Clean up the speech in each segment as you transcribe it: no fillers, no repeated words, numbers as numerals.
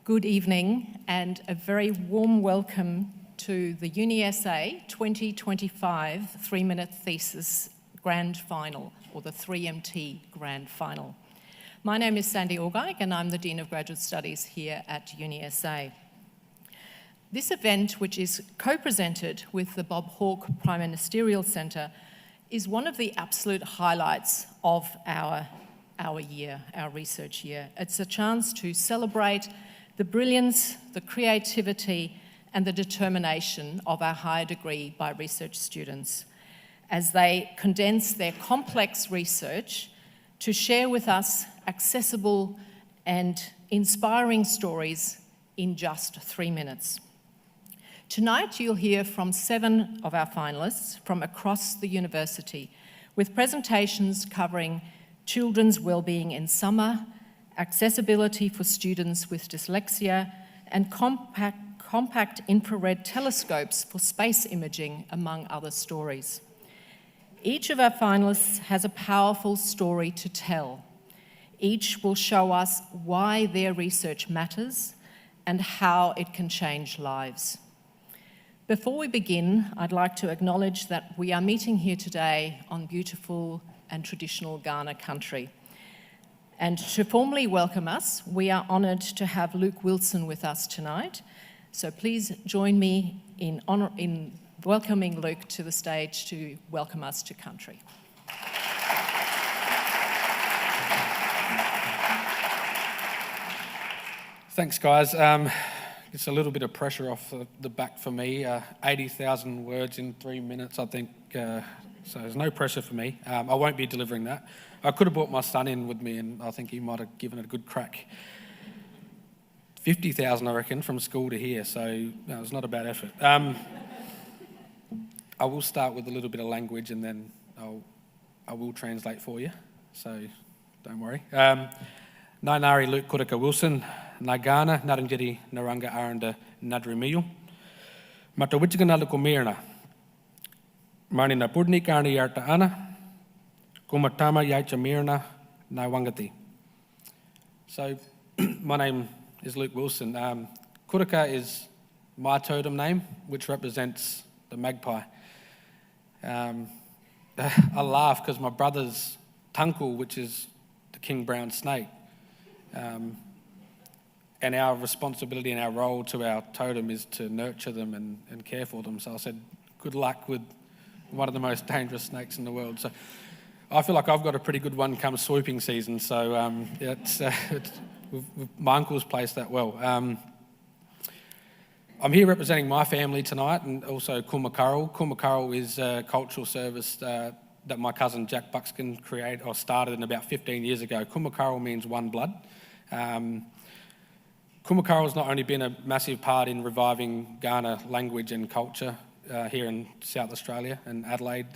good evening and a very warm welcome to the UniSA 2025 Three Minute Thesis Grand Final, or the 3MT Grand Final. My name is Sandy Orgeig and I'm the Dean of Graduate Studies here at UniSA. This event, which is co-presented with the Bob Hawke Prime Ministerial Centre, is one of the absolute highlights of our research year. It's a chance to celebrate the brilliance, the creativity, and the determination of our higher degree by research students as they condense their complex research to share with us accessible and inspiring stories in just 3 minutes. Tonight you'll hear from 7 of our finalists from across the university with presentations covering children's wellbeing in summer, accessibility for students with dyslexia, and compact infrared telescopes for space imaging, among other stories. Each of our finalists has a powerful story to tell. Each will show us why their research matters and how it can change lives. Before we begin, I'd like to acknowledge that we are meeting here today on beautiful and traditional Ghana country. And to formally welcome us, we are honoured to have Luke Wilson with us tonight. So please join me in welcoming Luke to the stage to welcome us to country. Thanks, guys. It's a little bit of pressure off the back for me. 80,000 words in 3 minutes, I think. So there's no pressure for me. I won't be delivering that. I could have brought my son in with me and I think he might have given it a good crack. 50,000, I reckon, from school to here, so no, it's not a bad effort. I will start with a little bit of language and then I will translate for you, so don't worry. Nainari Luke Kurika Wilson, Nagana, Naranjeri Naranga Aranda Nadrimiyu. Mata Wichigana Lukumirna. Marnina Pudni Karni Yarta Ana. Kumatama Yaichamirna Naiwangati. So, my name is Luke Wilson. Kurika is my totem name, which represents the magpie. I laugh because my brother's tunkel, which is the king brown snake, and our responsibility and our role to our totem is to nurture them and care for them. So I said, good luck with one of the most dangerous snakes in the world. So I feel like I've got a pretty good one come swooping season. So my uncle's placed that well. I'm here representing my family tonight and also Kral. Kral is a cultural service that my cousin Jack Buckskin started in about 15 years ago. Kral means one blood. Kral has not only been a massive part in reviving Ghana language and culture here in South Australia and Adelaide,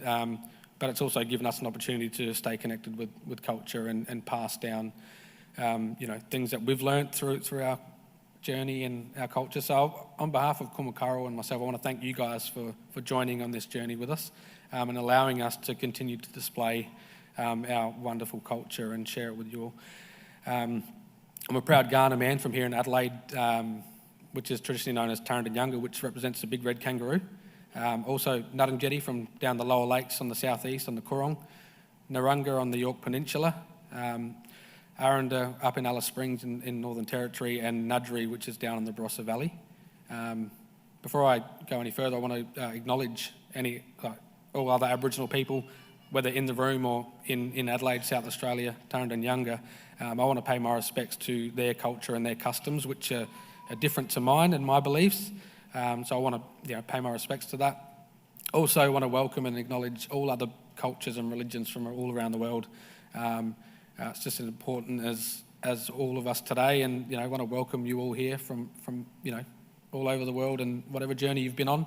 but it's also given us an opportunity to stay connected with culture and pass down things that we've learnt through our journey and our culture. So on behalf of Kral and myself, I want to thank you guys for joining on this journey with us and allowing us to continue to display our wonderful culture and share it with you all. I'm a proud Ghana man from here in Adelaide, which is traditionally known as Tarrandanyanga, which represents the big red kangaroo. Also Ngarrindjeri from down the lower lakes on the southeast, on the Coorong. Naranga on the Yorke Peninsula. Aranda up in Alice Springs in Northern Territory, and Nudgee, which is down in the Barossa Valley. Before I go any further, I want to acknowledge all other Aboriginal people, whether in the room or in Adelaide, South Australia, Tarrandanyanga. I want to pay my respects to their culture and their customs, which are different to mine and my beliefs. So I want to pay my respects to that. Also, I want to welcome and acknowledge all other cultures and religions from all around the world. It's just as important as all of us today, and I want to welcome you all here from all over the world and whatever journey you've been on.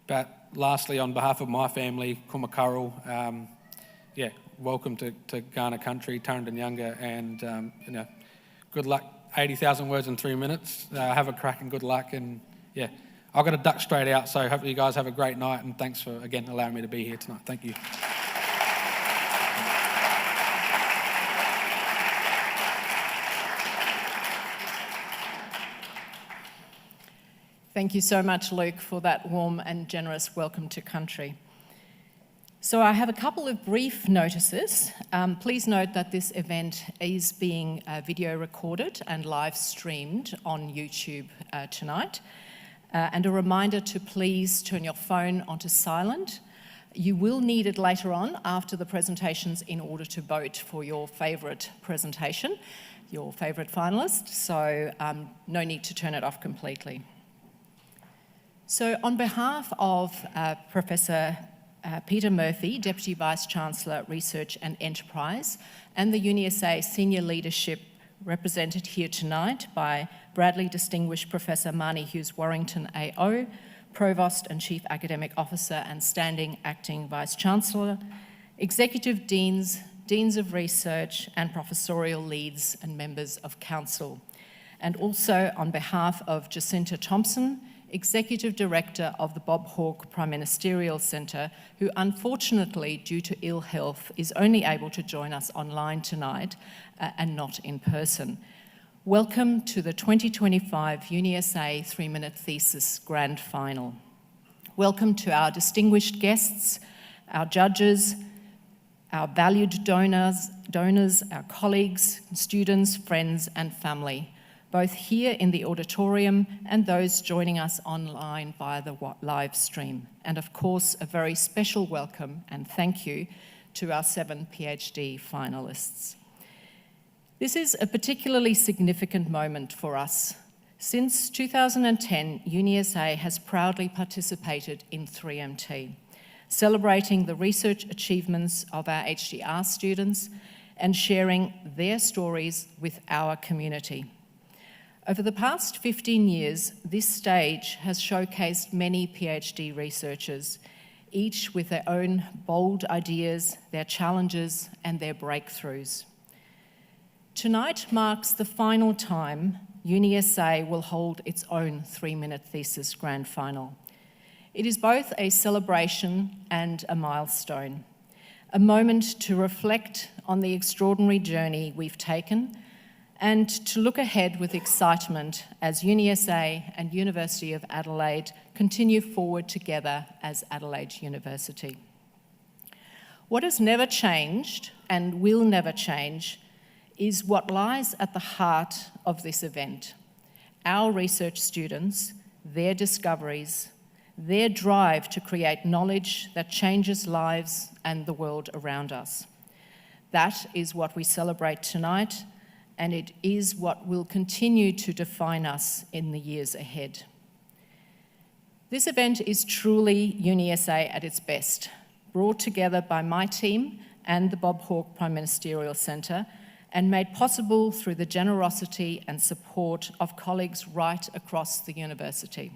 But lastly, on behalf of my family, Kral, welcome to Ghana country, Tarrandanyanga, and good luck. 80,000 words in 3 minutes. Have a crack and good luck, and I've got to duck straight out. So hopefully you guys have a great night, and thanks for again allowing me to be here tonight. Thank you. Thank you so much, Luke, for that warm and generous welcome to country. So I have a couple of brief notices. Please note that this event is being video recorded and live streamed on YouTube tonight. And a reminder to please turn your phone onto silent. You will need it later on after the presentations in order to vote for your favourite presentation, your favourite finalist, so no need to turn it off completely. So on behalf of Professor Peter Murphy, Deputy Vice-Chancellor, Research and Enterprise, and the UniSA senior leadership represented here tonight by Bradley Distinguished Professor Marnie Hughes-Warrington AO, Provost and Chief Academic Officer and Standing Acting Vice-Chancellor, Executive Deans, Deans of Research and Professorial Leads and Members of Council. And also on behalf of Jacinta Thompson, Executive Director of the Bob Hawke Prime Ministerial Centre, who unfortunately, due to ill health, is only able to join us online tonight and not in person. Welcome to the 2025 UniSA 3 Minute Thesis Grand Final. Welcome to our distinguished guests, our judges, our valued donors, our colleagues, students, friends and family, both here in the auditorium and those joining us online via the live stream. And of course, a very special welcome and thank you to our 7 PhD finalists. This is a particularly significant moment for us. Since 2010, UniSA has proudly participated in 3MT, celebrating the research achievements of our HDR students and sharing their stories with our community. Over the past 15 years, this stage has showcased many PhD researchers, each with their own bold ideas, their challenges, and their breakthroughs. Tonight marks the final time UniSA will hold its own 3 Minute Thesis Grand Final. It is both a celebration and a milestone, a moment to reflect on the extraordinary journey we've taken and to look ahead with excitement as UniSA and University of Adelaide continue forward together as Adelaide University. What has never changed and will never change is what lies at the heart of this event: our research students, their discoveries, their drive to create knowledge that changes lives and the world around us. That is what we celebrate tonight, and it is what will continue to define us in the years ahead. This event is truly UniSA at its best, brought together by my team and the Bob Hawke Prime Ministerial Centre, and made possible through the generosity and support of colleagues right across the university.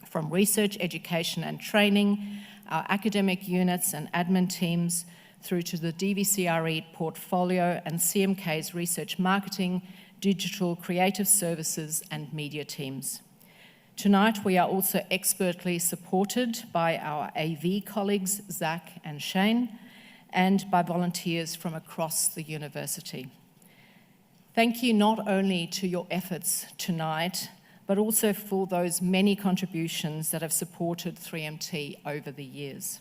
From research, education and training, our academic units and admin teams, through to the DVCRE portfolio and CMK's research marketing, digital, creative services and media teams. Tonight we are also expertly supported by our AV colleagues, Zach and Shane, and by volunteers from across the university. Thank you not only to your efforts tonight, but also for those many contributions that have supported 3MT over the years.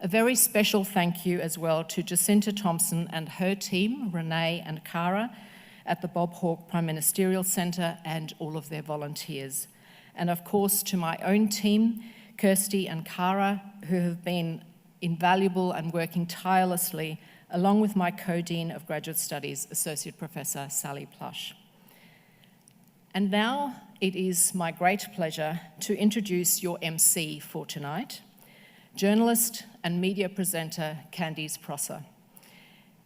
A very special thank you as well to Jacinta Thompson and her team, Renee and Cara, at the Bob Hawke Prime Ministerial Centre and all of their volunteers. And of course to my own team, Kirsty and Cara, who have been invaluable and working tirelessly, along with my co-dean of Graduate Studies, Associate Professor Sally Plush. And now it is my great pleasure to introduce your MC for tonight, journalist and media presenter Candice Prosser.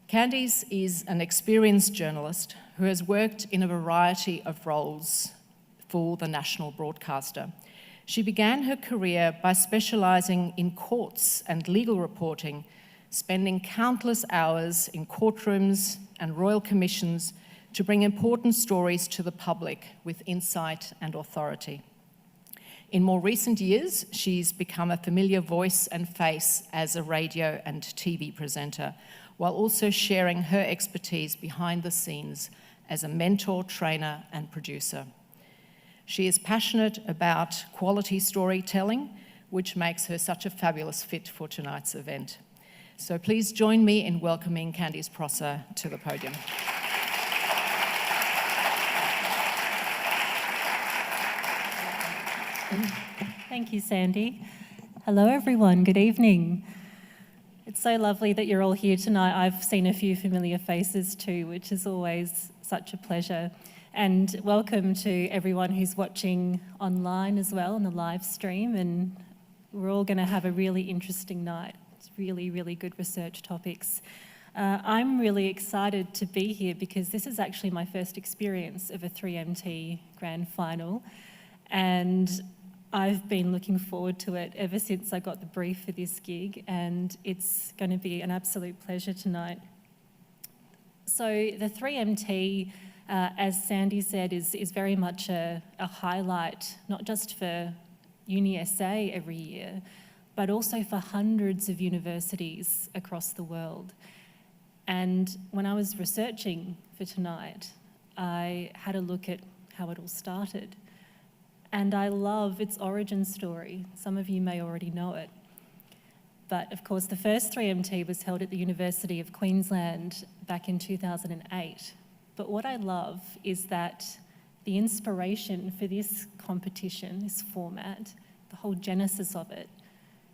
Candice is an experienced journalist who has worked in a variety of roles for the national broadcaster. She began her career by specialising in courts and legal reporting, spending countless hours in courtrooms and royal commissions to bring important stories to the public with insight and authority. In more recent years, she's become a familiar voice and face as a radio and TV presenter, while also sharing her expertise behind the scenes as a mentor, trainer, and producer. She is passionate about quality storytelling, which makes her such a fabulous fit for tonight's event. So please join me in welcoming Candice Prosser to the podium. Thank you, Sandy. Hello, everyone. Good evening. It's so lovely that you're all here tonight. I've seen a few familiar faces too, which is always such a pleasure. And welcome to everyone who's watching online as well on the live stream. And we're all going to have a really interesting night. It's really, really good research topics. I'm really excited to be here because this is actually my first experience of a 3MT Grand Final. And I've been looking forward to it ever since I got the brief for this gig, and it's going to be an absolute pleasure tonight. So the 3MT, as Sandy said, is very much a highlight, not just for UniSA every year, but also for hundreds of universities across the world. And when I was researching for tonight, I had a look at how it all started. And I love its origin story. Some of you may already know it. But of course, the first 3MT was held at the University of Queensland back in 2008. But what I love is that the inspiration for this competition, this format, the whole genesis of it,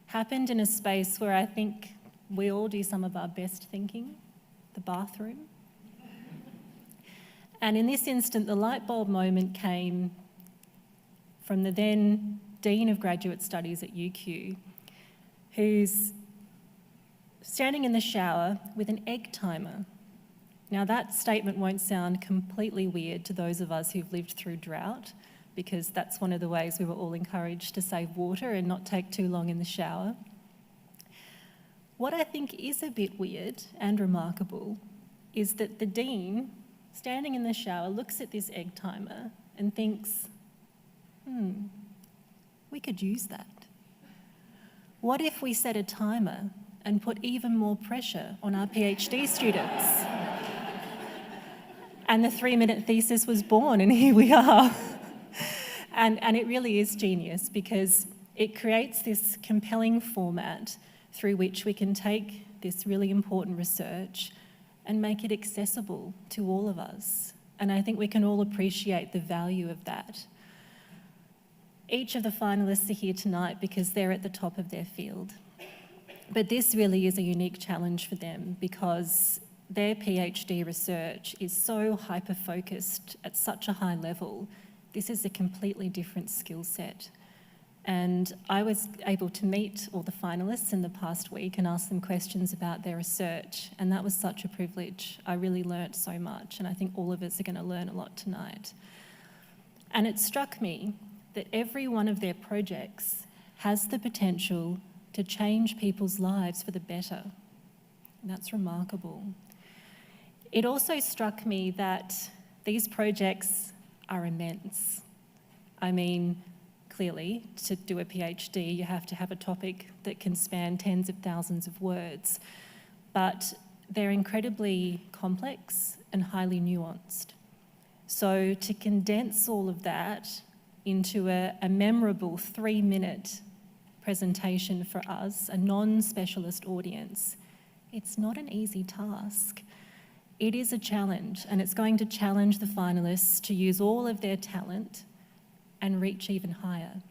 happened in a space where I think we all do some of our best thinking, the bathroom. And in this instant, the light bulb moment came from the then Dean of Graduate Studies at UQ, who's standing in the shower with an egg timer. Now that statement won't sound completely weird to those of us who've lived through drought, because that's one of the ways we were all encouraged to save water and not take too long in the shower. What I think is a bit weird and remarkable is that the Dean, standing in the shower, looks at this egg timer and thinks, we could use that. What if we set a timer and put even more pressure on our PhD students? And the 3 Minute Thesis was born, and here we are. And it really is genius because it creates this compelling format through which we can take this really important research and make it accessible to all of us. And I think we can all appreciate the value of that. Each of the finalists are here tonight because they're at the top of their field. But this really is a unique challenge for them because their PhD research is so hyper-focused at such a high level. This is a completely different skill set. And I was able to meet all the finalists in the past week and ask them questions about their research, and that was such a privilege. I really learnt so much, and I think all of us are going to learn a lot tonight. And it struck me that every one of their projects has the potential to change people's lives for the better. And that's remarkable. It also struck me that these projects are immense. I mean, clearly, to do a PhD, you have to have a topic that can span tens of thousands of words, but they're incredibly complex and highly nuanced. So to condense all of that into a memorable 3-minute presentation for us, a non-specialist audience, it's not an easy task. It is a challenge, and it's going to challenge the finalists to use all of their talent and reach even higher.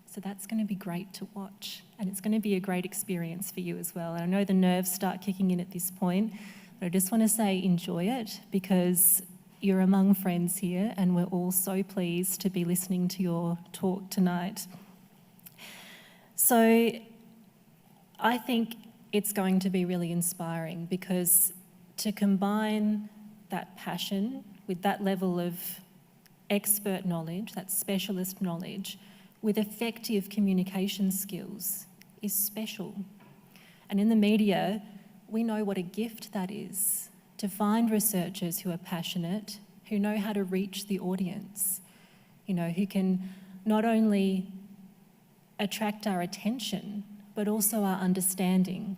So that's going to be great to watch, and it's going to be a great experience for you as well. And I know the nerves start kicking in at this point, but I just want to say enjoy it because you're among friends here, and we're all so pleased to be listening to your talk tonight. So I think it's going to be really inspiring because to combine that passion with that level of expert knowledge, that specialist knowledge, with effective communication skills is special. And in the media, we know what a gift that is, to find researchers who are passionate, who know how to reach the audience, who can not only attract our attention, but also our understanding,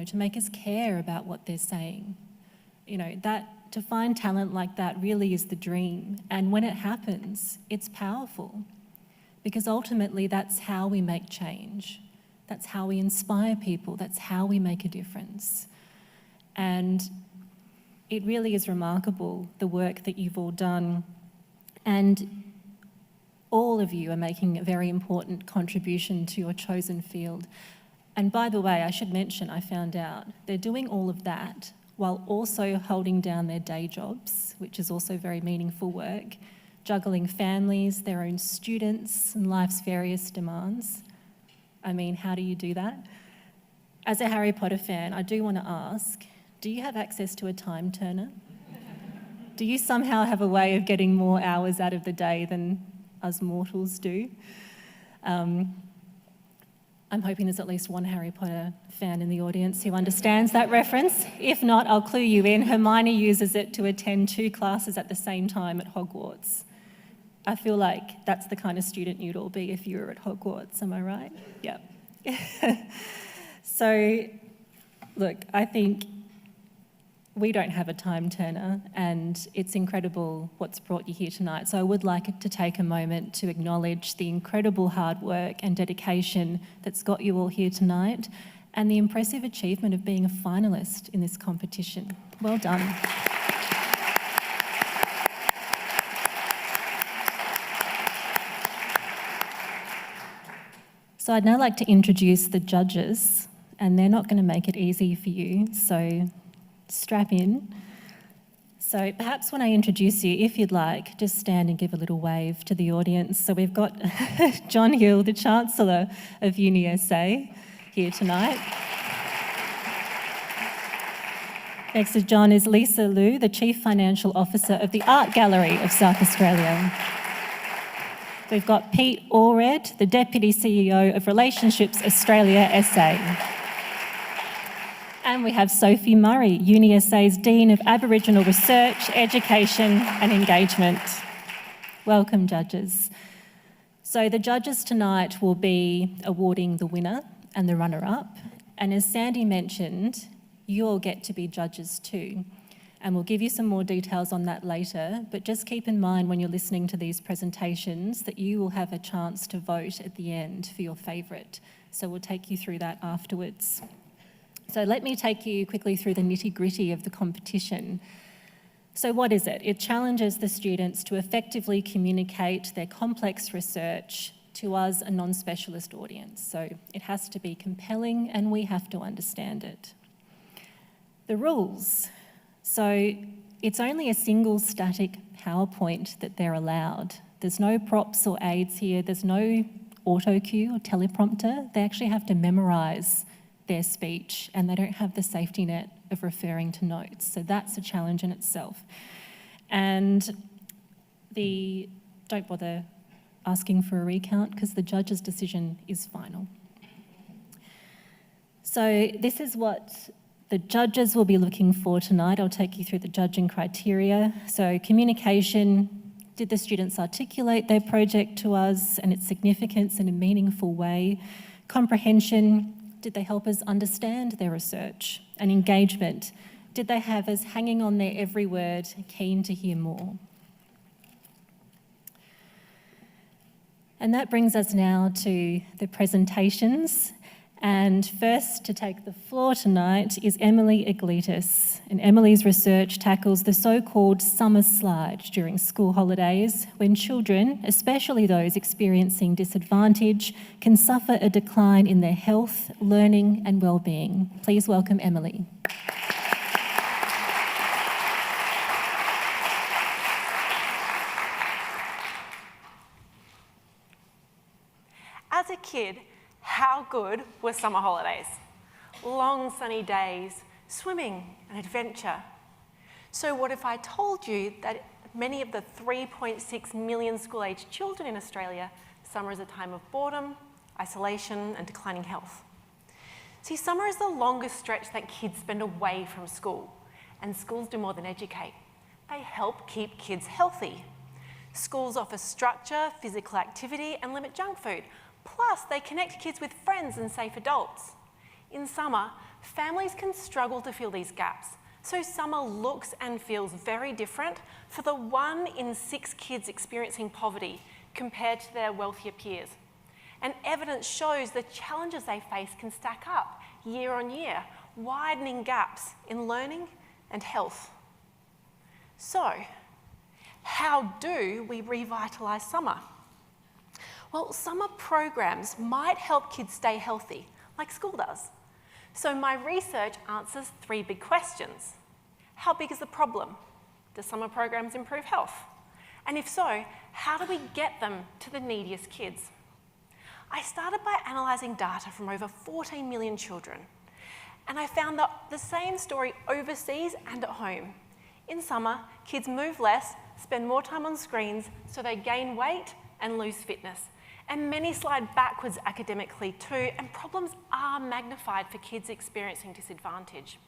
to make us care about what they're saying. That to find talent like that really is the dream. And when it happens, it's powerful, because ultimately that's how we make change. That's how we inspire people. That's how we make a difference. And it really is remarkable, the work that you've all done. And all of you are making a very important contribution to your chosen field. And by the way, I should mention, I found out, they're doing all of that while also holding down their day jobs, which is also very meaningful work, juggling families, their own students, and life's various demands. I mean, how do you do that? As a Harry Potter fan, I do want to ask, do you have access to a time turner? Do you somehow have a way of getting more hours out of the day than us mortals do? I'm hoping there's at least one Harry Potter fan in the audience who understands that reference. If not, I'll clue you in. Hermione uses it to attend 2 classes at the same time at Hogwarts. I feel like that's the kind of student you'd all be if you were at Hogwarts, am I right? Yep. So, look, I think we don't have a time turner, and it's incredible what's brought you here tonight. So I would like to take a moment to acknowledge the incredible hard work and dedication that's got you all here tonight, and the impressive achievement of being a finalist in this competition. Well done. So I'd now like to introduce the judges, and they're not going to make it easy for you, so strap in. So perhaps when I introduce you, if you'd like, just stand and give a little wave to the audience. So we've got John Hill, the Chancellor of UniSA, here tonight. Next to John is Lisa Liu, the Chief Financial Officer of the Art Gallery of South Australia. We've got Pete Allred, the Deputy CEO of Relationships Australia SA. And we have Sophie Murray, UniSA's Dean of Aboriginal Research, Education and Engagement. Welcome, judges. So the judges tonight will be awarding the winner and the runner-up. And as Sandy mentioned, you all get to be judges too. And we'll give you some more details on that later, but just keep in mind when you're listening to these presentations that you will have a chance to vote at the end for your favourite. So we'll take you through that afterwards. So let me take you quickly through the nitty-gritty of the competition. So what is it? It challenges the students to effectively communicate their complex research to us, a non-specialist audience. So it has to be compelling and we have to understand it. The rules. So it's only a single static PowerPoint that they're allowed. There's no props or aids here. There's no auto cue or teleprompter. They actually have to memorise their speech, and they don't have the safety net of referring to notes. So that's a challenge in itself. And don't bother asking for a recount because the judge's decision is final. So this is what the judges will be looking for tonight. I'll take you through the judging criteria. So communication, did the students articulate their project to us and its significance in a meaningful way? Comprehension, did they help us understand their research? And engagement, did they have us hanging on their every word, keen to hear more? And that brings us now to the presentations. And first to take the floor tonight is Emily Iglitis. And Emily's research tackles the so-called summer slide during school holidays, when children, especially those experiencing disadvantage, can suffer a decline in their health, learning and well-being. Please welcome Emily. As a kid, how good were summer holidays? Long sunny days, swimming and adventure. So what if I told you that many of the 3.6 million school-aged children in Australia, summer is a time of boredom, isolation and declining health? See, summer is the longest stretch that kids spend away from school, and schools do more than educate. They help keep kids healthy. Schools offer structure, physical activity and limit junk food. Plus, they connect kids with friends and safe adults. In summer, families can struggle to fill these gaps, So summer looks and feels very different for the 1 in 6 kids experiencing poverty compared to their wealthier peers. And evidence shows the challenges they face can stack up year on year, widening gaps in learning and health. So, how do we revitalise summer? Well, summer programs might help kids stay healthy, like school does. So my research answers 3 big questions. How big is the problem? Do summer programs improve health? And if so, how do we get them to the neediest kids? I started by analysing data from over 14 million children. And I found the same story overseas and at home. In summer, kids move less, spend more time on screens, so they gain weight and lose fitness. And many slide backwards academically too, and problems are magnified for kids experiencing disadvantage.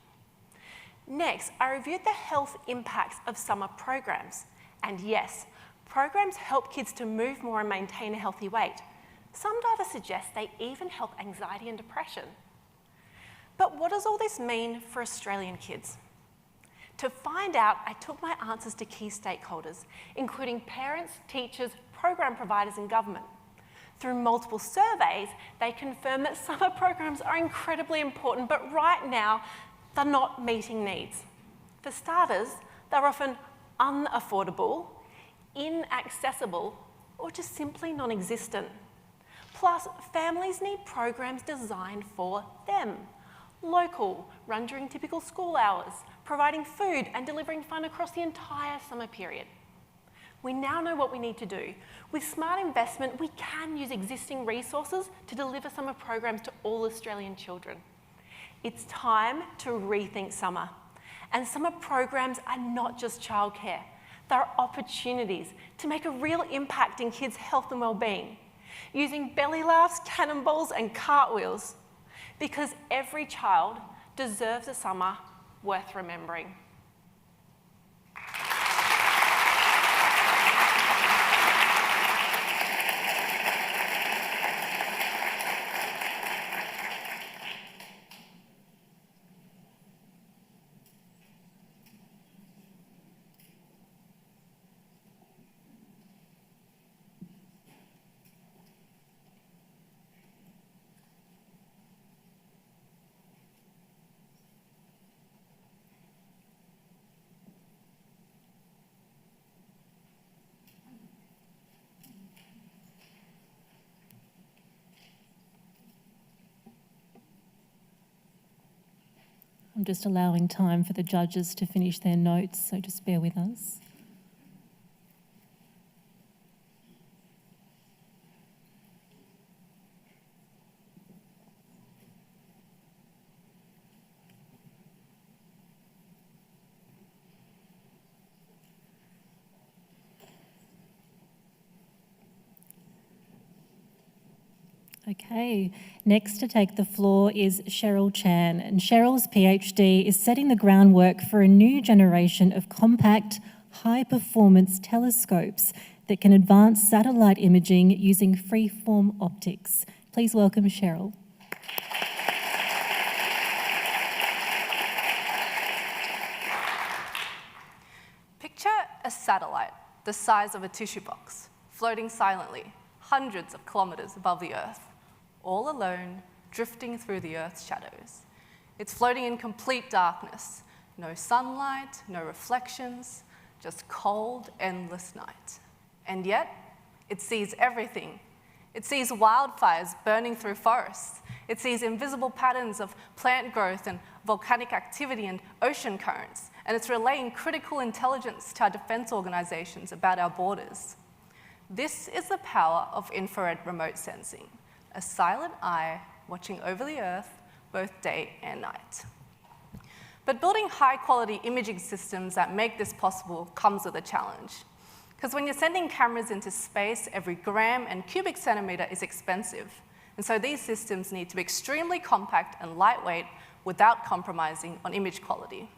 Next, I reviewed the health impacts of summer programs. And yes, programs help kids to move more and maintain a healthy weight. Some data suggests they even help anxiety and depression. But what does all this mean for Australian kids? To find out, I took my answers to key stakeholders, including parents, teachers, program providers and government. Through multiple surveys, they confirm that summer programs are incredibly important, but right now, they're not meeting needs. For starters, they're often unaffordable, inaccessible, or just simply non-existent. Plus, families need programs designed for them. Local, run during typical school hours, providing food and delivering fun across the entire summer period. We now know what we need to do. With smart investment, we can use existing resources to deliver summer programs to all Australian children. It's time to rethink summer. And summer programs are not just childcare. They're opportunities to make a real impact in kids' health and well-being, using belly laughs, cannonballs and cartwheels, because every child deserves a summer worth remembering. I'm just allowing time for the judges to finish their notes, so just bear with us. Okay, next to take the floor is Cheryl Chan, and Cheryl's PhD is setting the groundwork for a new generation of compact, high-performance telescopes that can advance satellite imaging using freeform optics. Please welcome Cheryl. Picture a satellite the size of a tissue box, floating silently, hundreds of kilometres above the Earth, all alone, drifting through the Earth's shadows. It's floating in complete darkness, no sunlight, no reflections, just cold, endless night. And yet, it sees everything. It sees wildfires burning through forests. It sees invisible patterns of plant growth and volcanic activity and ocean currents. And it's relaying critical intelligence to our defence organisations about our borders. This is the power of infrared remote sensing, a silent eye watching over the Earth both day and night. But building high-quality imaging systems that make this possible comes with a challenge. Because when you're sending cameras into space, every gram and cubic centimetre is expensive. And so these systems need to be extremely compact and lightweight without compromising on image quality.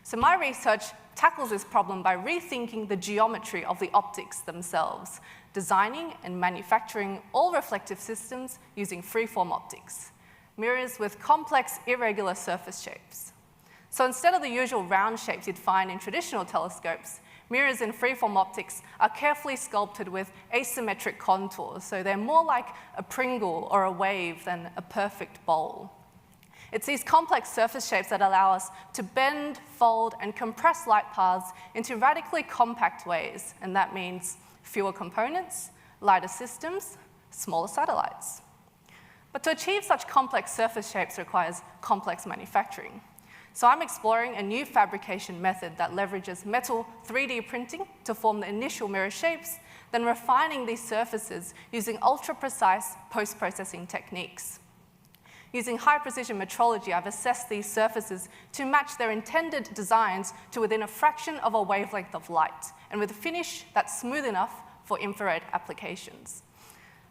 So my research tackles this problem by rethinking the geometry of the optics themselves, designing and manufacturing all reflective systems using freeform optics, mirrors with complex irregular surface shapes. So instead of the usual round shapes you'd find in traditional telescopes, mirrors in freeform optics are carefully sculpted with asymmetric contours, so they're more like a Pringle or a wave than a perfect bowl. It's these complex surface shapes that allow us to bend, fold, and compress light paths into radically compact ways, and that means fewer components, lighter systems, smaller satellites. But to achieve such complex surface shapes requires complex manufacturing. So I'm exploring a new fabrication method that leverages metal 3D printing to form the initial mirror shapes, then refining these surfaces using ultra-precise post-processing techniques. Using high-precision metrology, I've assessed these surfaces to match their intended designs to within a fraction of a wavelength of light, and with a finish that's smooth enough for infrared applications.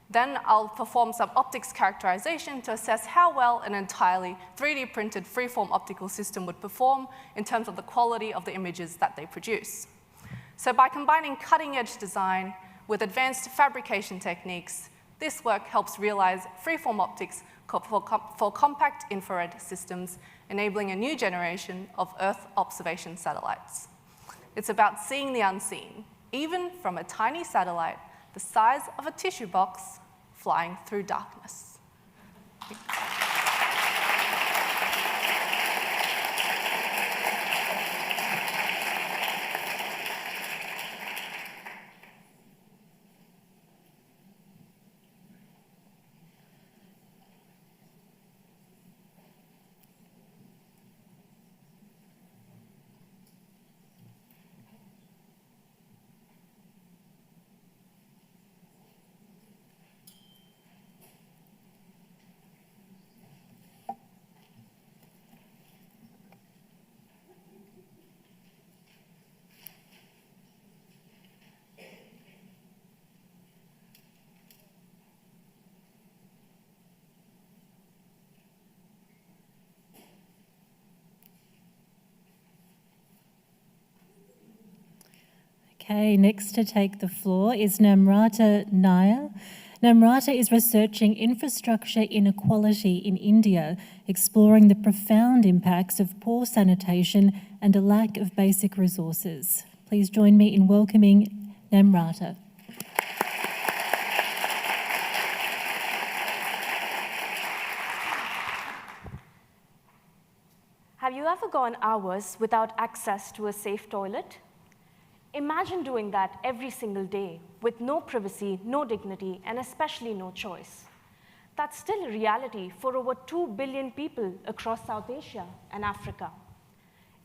Then I'll perform some optics characterization to assess how well an entirely 3D printed freeform optical system would perform in terms of the quality of the images that they produce. So by combining cutting-edge design with advanced fabrication techniques, this work helps realize freeform optics for compact infrared systems, enabling a new generation of Earth observation satellites. It's about seeing the unseen, even from a tiny satellite the size of a tissue box flying through darkness. Okay, next to take the floor is Namrata Nair. Namrata is researching infrastructure inequality in India, exploring the profound impacts of poor sanitation and a lack of basic resources. Please join me in welcoming Namrata. Have you ever gone hours without access to a safe toilet? Imagine doing that every single day with no privacy, no dignity, and especially no choice. That's still a reality for over 2 billion people across South Asia and Africa.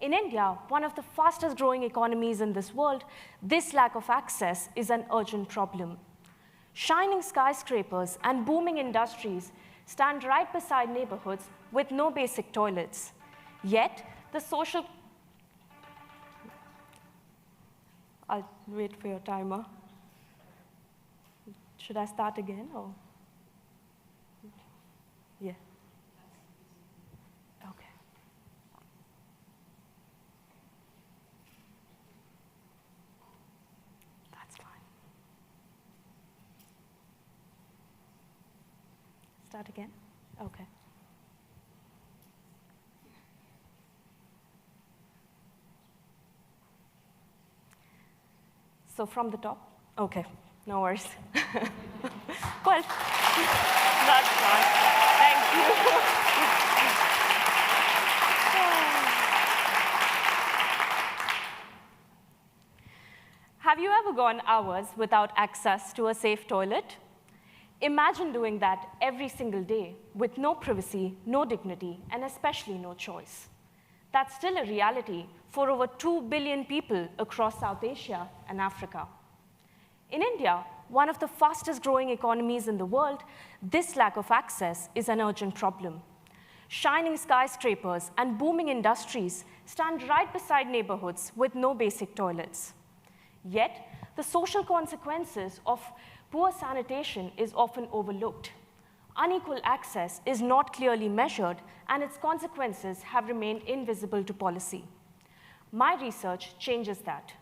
In India, one of the fastest growing economies in this world, this lack of access is an urgent problem. Shining skyscrapers and booming industries stand right beside neighborhoods with no basic toilets. Yet, the social... I'll wait for your timer. Should I start again, or? Yeah. Okay. That's fine. Start again? Okay. So from the top? Okay, no worries. Well, that's fine. Thank you. Have you ever gone hours without access to a safe toilet? Imagine doing that every single day with no privacy, no dignity, and especially no choice. That's still a reality for over 2 billion people across South Asia and Africa. In India, one of the fastest growing economies in the world, this lack of access is an urgent problem. Shining skyscrapers and booming industries stand right beside neighborhoods with no basic toilets. Yet, the social consequences of poor sanitation is often overlooked. Unequal access is not clearly measured, and its consequences have remained invisible to policy. My research changes that.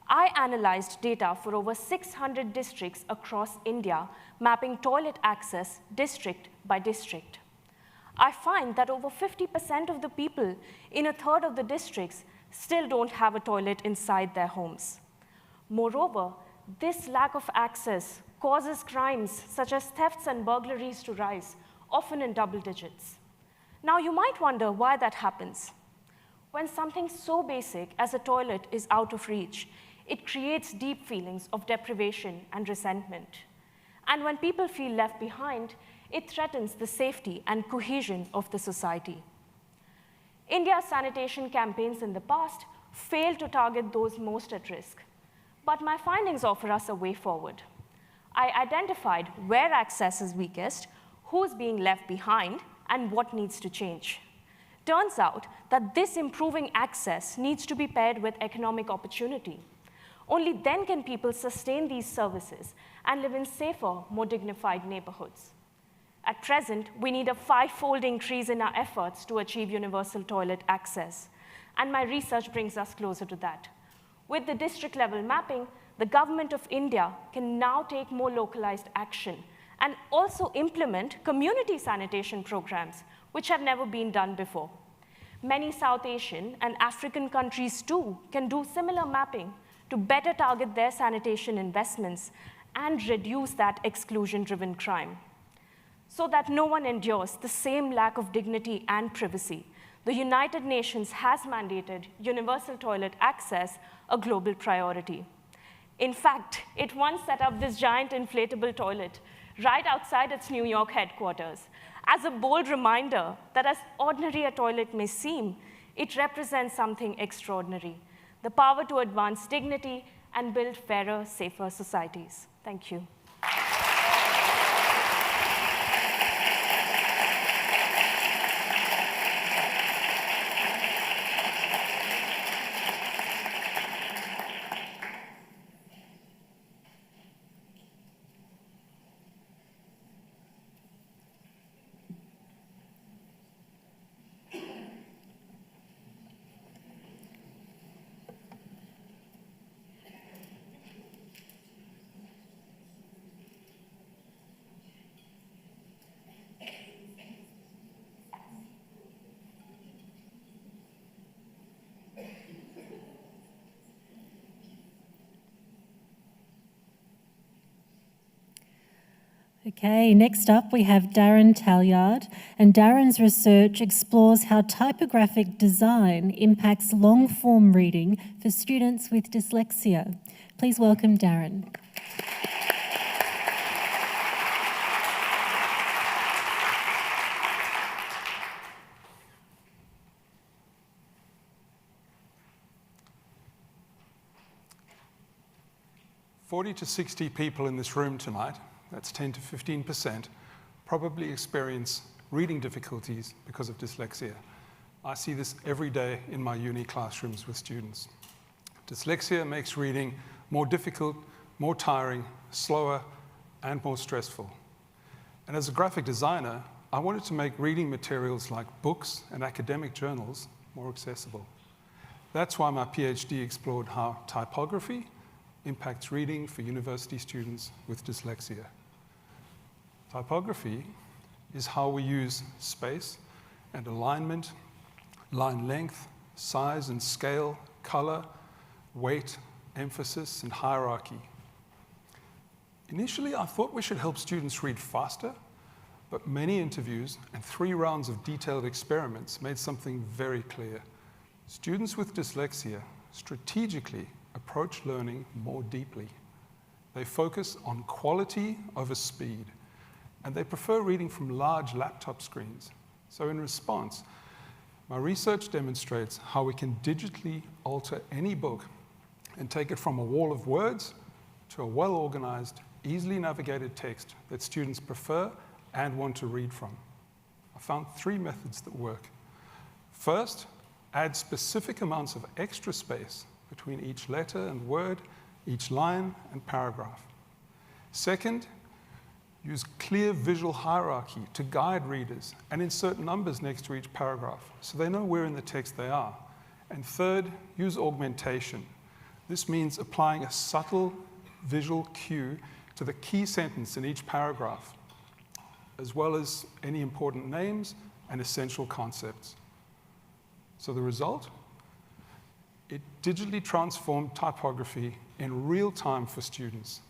I analyzed data for over 600 districts across India, mapping toilet access district by district. I find that over 50% of the people in a third of the districts still don't have a toilet inside their homes. Moreover, this lack of access causes crimes such as thefts and burglaries to rise, often in double digits. Now, you might wonder why that happens. When something so basic as a toilet is out of reach, it creates deep feelings of deprivation and resentment. And when people feel left behind, it threatens the safety and cohesion of the society. India's sanitation campaigns in the past failed to target those most at risk. But my findings offer us a way forward. I identified where access is weakest, who's being left behind, and what needs to change. Turns out that this improving access needs to be paired with economic opportunity. Only then can people sustain these services and live in safer, more dignified neighborhoods. At present, we need a 5-fold increase in our efforts to achieve universal toilet access, and my research brings us closer to that. With the district-level mapping, the government of India can now take more localized action and also implement community sanitation programs, which have never been done before. Many South Asian and African countries, too, can do similar mapping to better target their sanitation investments and reduce that exclusion-driven crime. So that no one endures the same lack of dignity and privacy, the United Nations has mandated universal toilet access a global priority. In fact, it once set up this giant inflatable toilet right outside its New York headquarters as a bold reminder that as ordinary a toilet may seem, it represents something extraordinary, the power to advance dignity and build fairer, safer societies. Thank you. Okay, next up we have Darren Taljaard, and Darren's research explores how typographic design impacts long-form reading for students with dyslexia. Please welcome Darren. "40 to 60 people in this room tonight, that's 10 to 15%, probably experience reading difficulties because of dyslexia. I see this every day in my uni classrooms with students. Dyslexia makes reading more difficult, more tiring, slower, and more stressful. And as a graphic designer, I wanted to make reading materials like books and academic journals more accessible. That's why my PhD explored how typography impacts reading for university students with dyslexia. Typography is how we use space and alignment, line length, size and scale, color, weight, emphasis, and hierarchy. Initially, I thought we should help students read faster, but many interviews and 3 rounds of detailed experiments made something very clear. Students with dyslexia strategically approach learning more deeply. They focus on quality over speed, and they prefer reading from large laptop screens. So in response, my research demonstrates how we can digitally alter any book and take it from a wall of words to a well-organized, easily navigated text that students prefer and want to read from. I found 3 methods that work. First, add specific amounts of extra space between each letter and word, each line and paragraph. Second, use clear visual hierarchy to guide readers and insert numbers next to each paragraph so they know where in the text they are. And third, use augmentation. This means applying a subtle visual cue to the key sentence in each paragraph, as well as any important names and essential concepts. So the result? It digitally transformed typography in real time for students,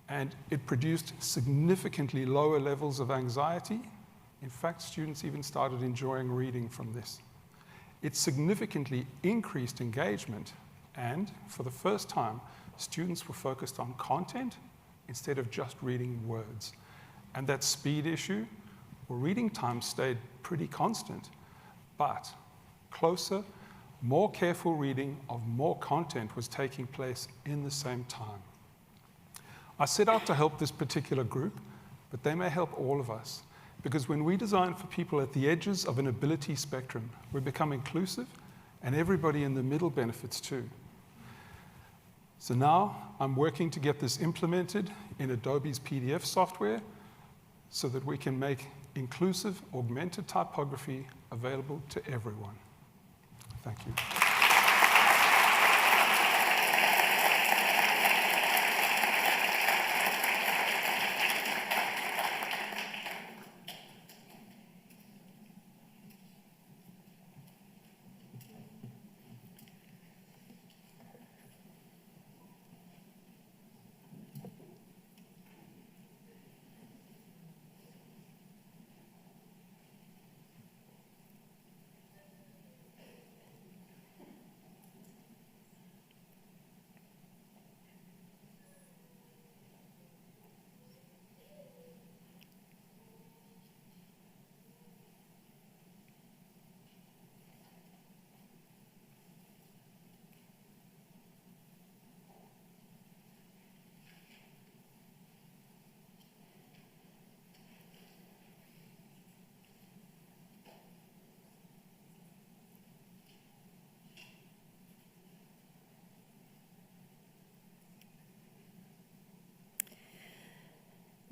and it produced significantly lower levels of anxiety. In fact, students even started enjoying reading from this. It significantly increased engagement, and for the first time, students were focused on content instead of just reading words. And that speed issue, well, reading time stayed pretty constant, but closer, more careful reading of more content was taking place in the same time. I set out to help this particular group, but they may help all of us, because when we design for people at the edges of an ability spectrum, we become inclusive, and everybody in the middle benefits too. So now I'm working to get this implemented in Adobe's PDF software so that we can make inclusive augmented typography available to everyone. Thank you.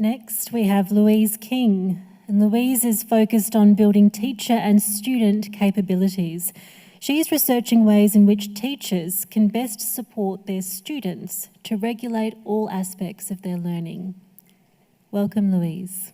Next, we have Louise King, and Louise is focused on building teacher and student capabilities. She's researching ways in which teachers can best support their students to regulate all aspects of their learning. Welcome, Louise.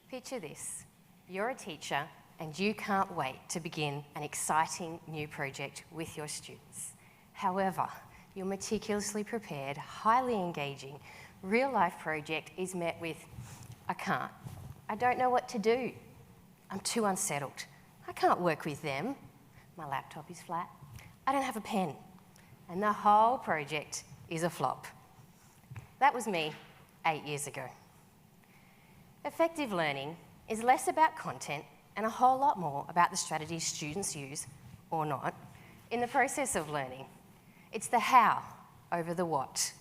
Picture this, you're a teacher and you can't wait to begin an exciting new project with your students. However, your meticulously prepared, highly engaging, real-life project is met with, I can't, I don't know what to do, I'm too unsettled, I can't work with them, my laptop is flat, I don't have a pen, and the whole project is a flop. That was me 8 years ago. Effective learning is less about content and a whole lot more about the strategies students use, or not, in the process of learning. It's the how over the what.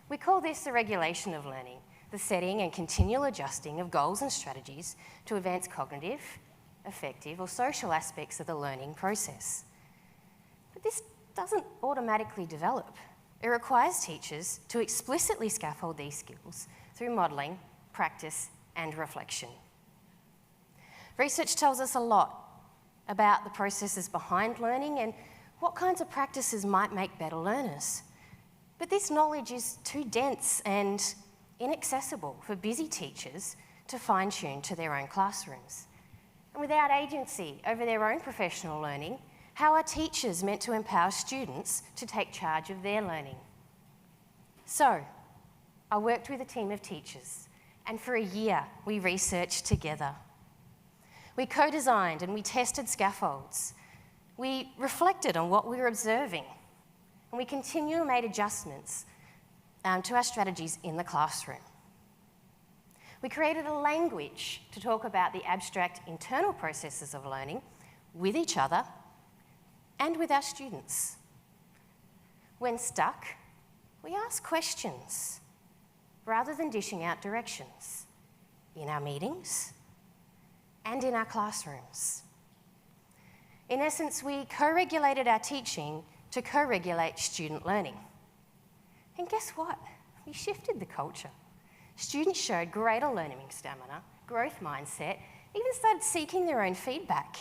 We call this the regulation of learning, the setting and continual adjusting of goals and strategies to advance cognitive, affective, or social aspects of the learning process. But this doesn't automatically develop. It requires teachers to explicitly scaffold these skills through modelling, practice, and reflection. Research tells us a lot about the processes behind learning and what kinds of practices might make better learners. But this knowledge is too dense and inaccessible for busy teachers to fine-tune to their own classrooms. And without agency over their own professional learning, how are teachers meant to empower students to take charge of their learning? So, I worked with a team of teachers, and for a year we researched together. We co-designed and we tested scaffolds. We reflected on what we were observing, and we continually made adjustments to our strategies in the classroom. We created a language to talk about the abstract internal processes of learning with each other and with our students. When stuck, we asked questions rather than dishing out directions in our meetings and in our classrooms. In essence, we co-regulated our teaching to co-regulate student learning. And guess what? We shifted the culture. Students showed greater learning stamina, growth mindset, even started seeking their own feedback.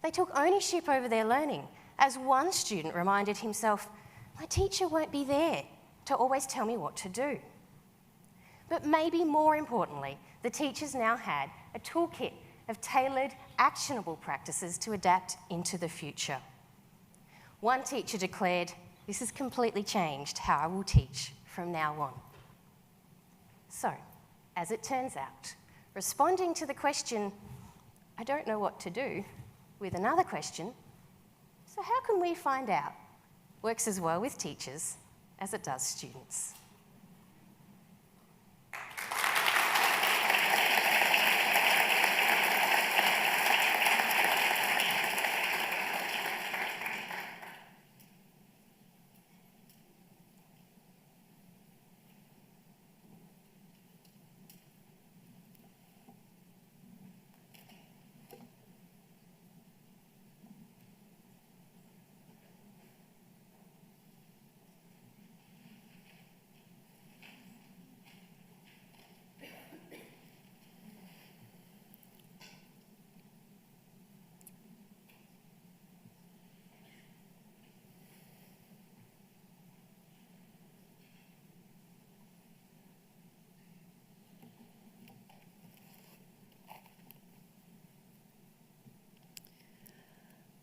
They took ownership over their learning, as one student reminded himself, "My teacher won't be there to always tell me what to do." But maybe more importantly, the teachers now had a toolkit of tailored, actionable practices to adapt into the future. One teacher declared, "This has completely changed how I will teach from now on." So, as it turns out, responding to the question, "I don't know what to do," with another question, "So how can we find out?" works as well with teachers as it does students.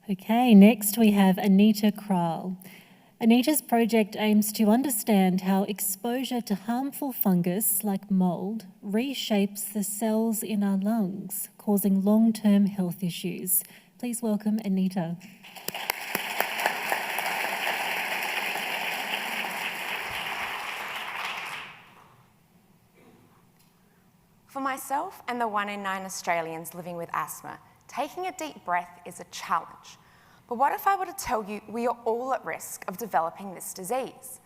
Okay, next we have Anita Kral. Anita's project aims to understand how exposure to harmful fungus like mould reshapes the cells in our lungs, causing long-term health issues. Please welcome Anita. For myself and the 1 in 9 Australians living with asthma, taking a deep breath is a challenge. But what if I were to tell you we are all at risk of developing this disease?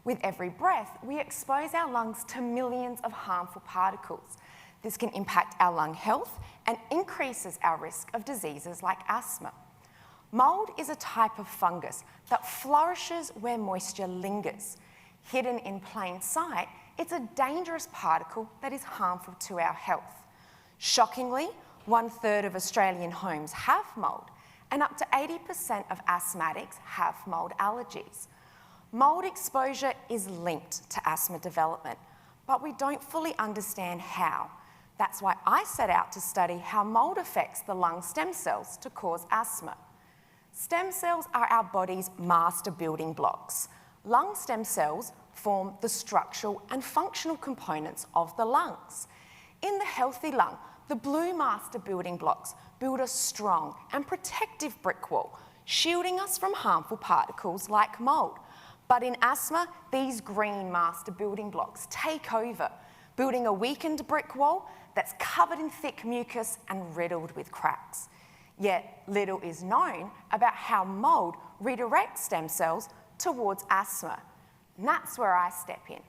With every breath, we expose our lungs to millions of harmful particles. This can impact our lung health and increases our risk of diseases like asthma. Mould is a type of fungus that flourishes where moisture lingers. Hidden in plain sight, it's a dangerous particle that is harmful to our health. Shockingly, 1/3 of Australian homes have mould, and up to 80% of asthmatics have mould allergies. Mould exposure is linked to asthma development, but we don't fully understand how. That's why I set out to study how mould affects the lung stem cells to cause asthma. Stem cells are our body's master building blocks. Lung stem cells form the structural and functional components of the lungs. In the healthy lung, the blue master building blocks build a strong and protective brick wall, shielding us from harmful particles like mould. But in asthma, these green master building blocks take over, building a weakened brick wall that's covered in thick mucus and riddled with cracks. Yet little is known about how mould redirects stem cells towards asthma. And that's where I step in.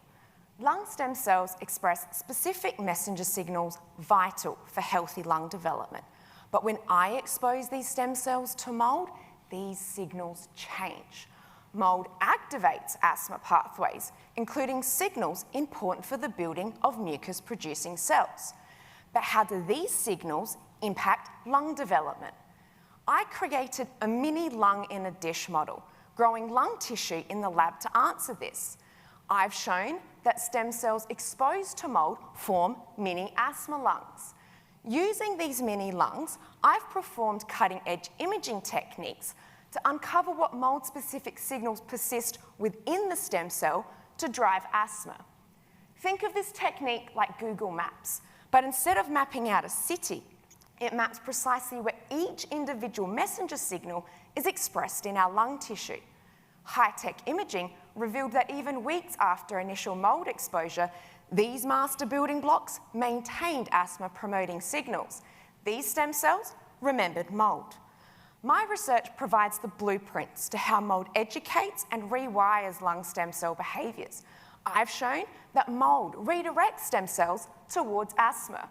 Lung stem cells express specific messenger signals vital for healthy lung development. But when I expose these stem cells to mould, these signals change. Mould activates asthma pathways, including signals important for the building of mucus-producing cells. But how do these signals impact lung development? I created a mini lung in a dish model, growing lung tissue in the lab to answer this. I've shown that stem cells exposed to mould form mini asthma lungs. Using these mini lungs, I've performed cutting-edge imaging techniques to uncover what mould-specific signals persist within the stem cell to drive asthma. Think of this technique like Google Maps, but instead of mapping out a city, it maps precisely where each individual messenger signal is expressed in our lung tissue. High-tech imaging revealed that even weeks after initial mould exposure, these master building blocks maintained asthma-promoting signals. These stem cells remembered mould. My research provides the blueprints to how mould educates and rewires lung stem cell behaviours. I've shown that mould redirects stem cells towards asthma.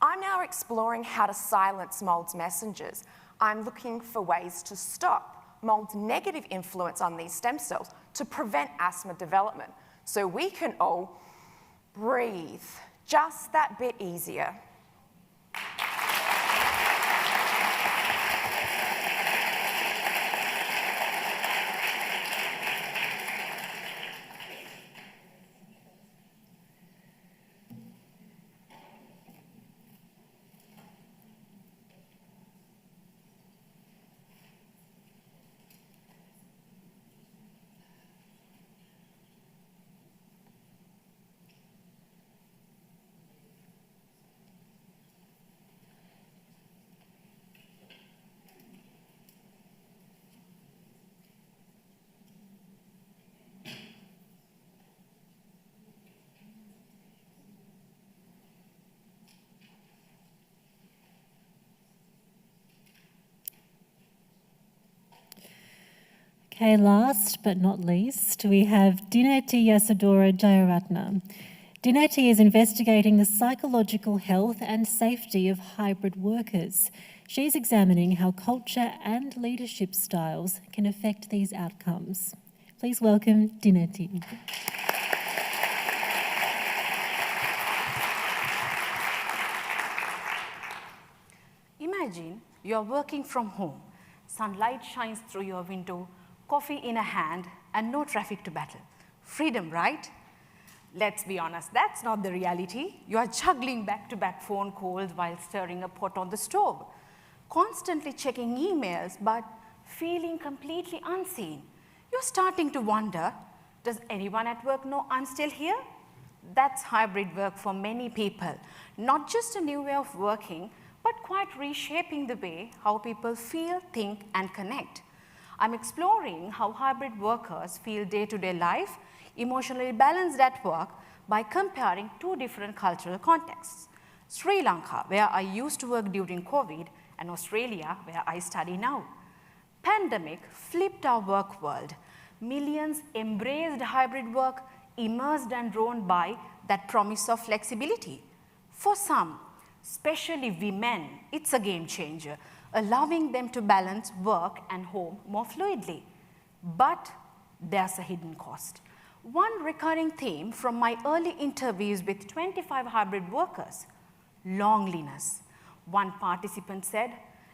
I'm now exploring how to silence mould's messengers. I'm looking for ways to stop mould's negative influence on these stem cells to prevent asthma development, so we can all breathe just that bit easier. Okay, last but not least, we have Dineti Yasadora Jayaratna. Dineti is investigating the psychological health and safety of hybrid workers. She's examining how culture and leadership styles can affect these outcomes. Please welcome Dineti. Imagine you're working from home. Sunlight shines through your window, coffee in a hand, and no traffic to battle. Freedom, right? Let's be honest, that's not the reality. You are juggling back-to-back phone calls while stirring a pot on the stove, constantly checking emails, but feeling completely unseen. You're starting to wonder, does anyone at work know I'm still here? That's hybrid work for many people. Not just a new way of working, but quite reshaping the way how people feel, think, and connect. I'm exploring how hybrid workers feel day-to-day life, emotionally balanced at work, by comparing two different cultural contexts. Sri Lanka, where I used to work during COVID, and Australia, where I study now. Pandemic flipped our work world. Millions embraced hybrid work, immersed and drawn by that promise of flexibility. For some, especially women, it's a game changer, allowing them to balance work and home more fluidly. But there's a hidden cost. One recurring theme from my early interviews with 25 hybrid workers: loneliness. One participant said,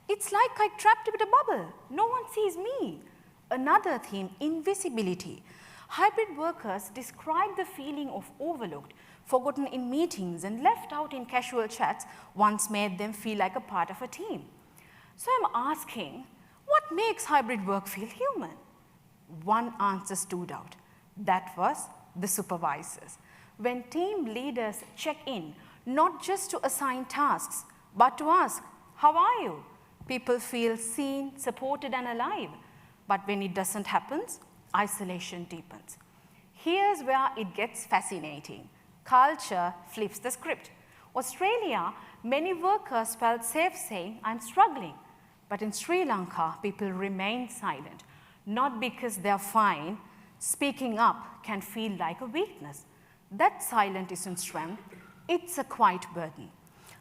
"It's like I'm trapped in a bubble. No one sees me." Another theme, invisibility. Hybrid workers describe the feeling of overlooked, forgotten in meetings, and left out in casual chats once made them feel like a part of a team. So I'm asking, what makes hybrid work feel human? One answer stood out. That was the supervisors. When team leaders check in, not just to assign tasks, but to ask, "How are you?" people feel seen, supported, and alive. But when it doesn't happen, isolation deepens. Here's where it gets fascinating. Culture flips the script. Australia, many workers felt safe saying, "I'm struggling." But in Sri Lanka, people remain silent, not because they're fine. Speaking up can feel like a weakness. That silence isn't strength, it's a quiet burden.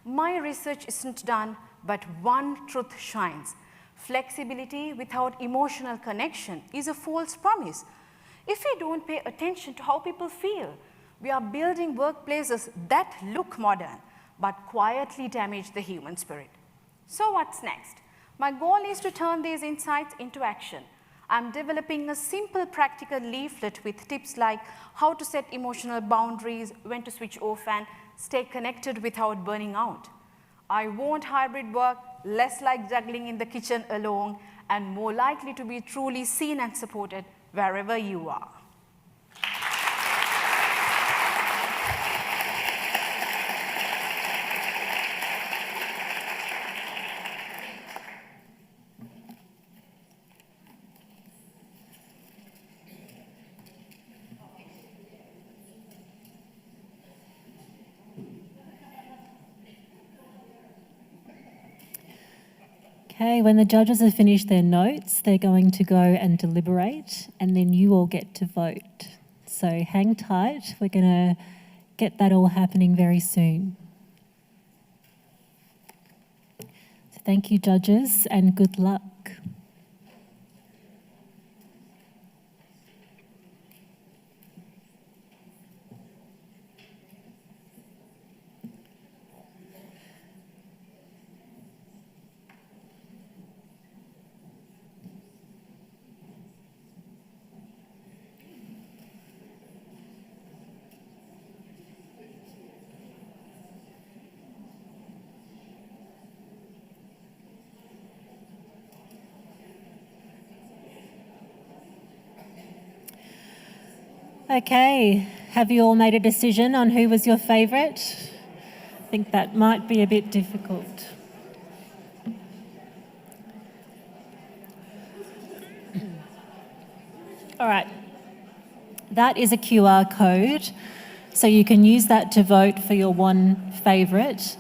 My research isn't done, but one truth shines. Flexibility without emotional connection is a false promise. If we don't pay attention to how people feel, we are building workplaces that look modern, but quietly damage the human spirit. So what's next? My goal is to turn these insights into action. I'm developing a simple practical leaflet with tips like how to set emotional boundaries, when to switch off, and stay connected without burning out. I want hybrid work less like juggling in the kitchen alone and more likely to be truly seen and supported wherever you are. Okay, when the judges have finished their notes, they're going to go and deliberate, and then you all get to vote. So hang tight, we're going to get that all happening very soon. So thank you, judges, and good luck. Okay, have you all made a decision on who was your favourite? I think that might be a bit difficult. All right, that is a QR code, so you can use that to vote for your one favourite.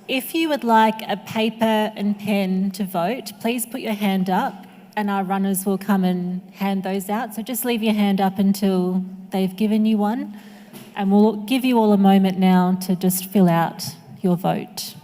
If you would like a paper and pen to vote, please put your hand up and our runners will come and hand those out. So just leave your hand up until they've given you one, and we'll give you all a moment now to just fill out your vote.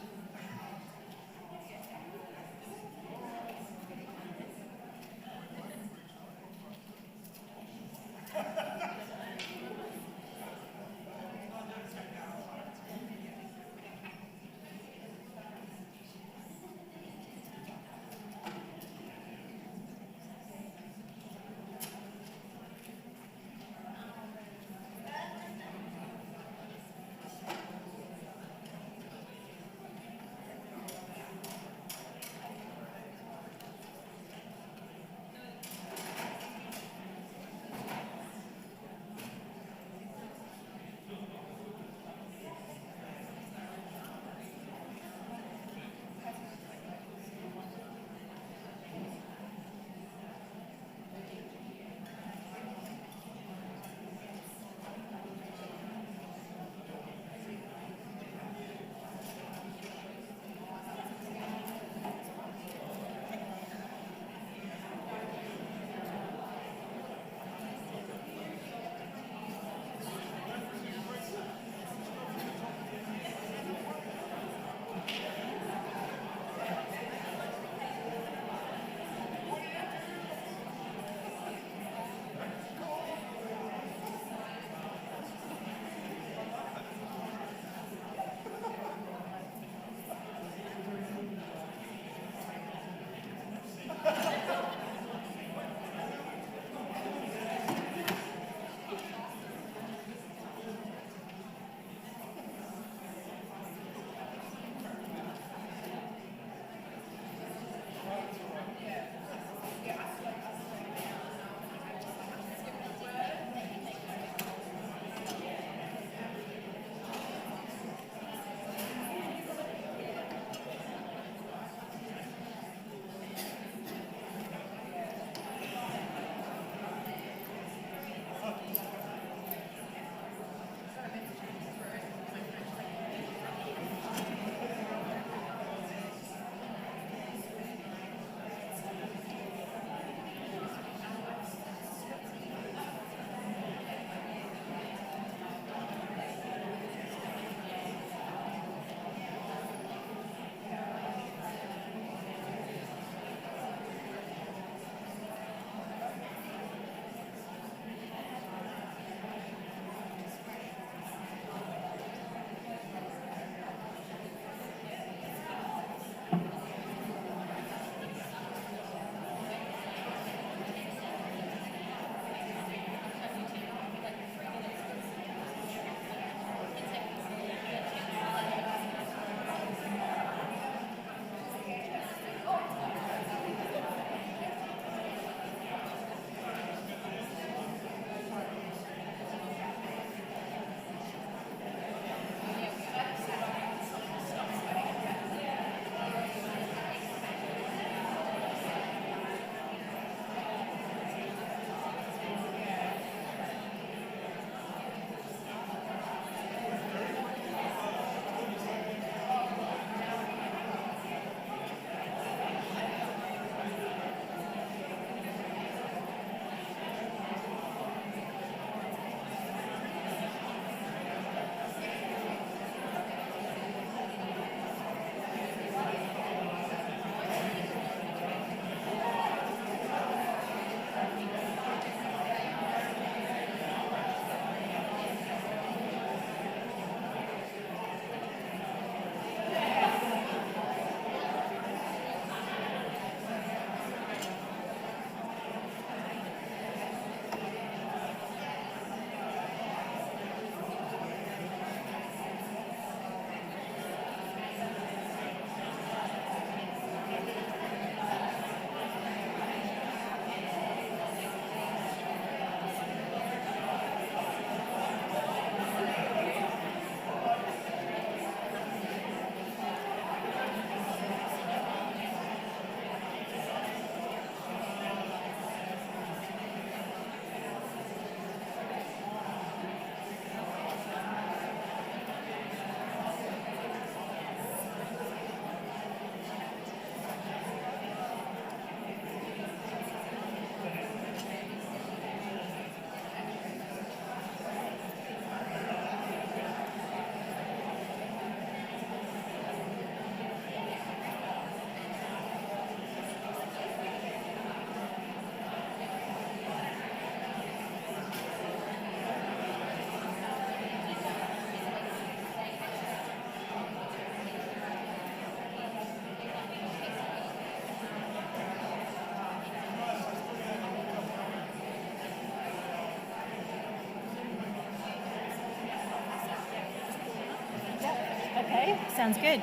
Sounds good.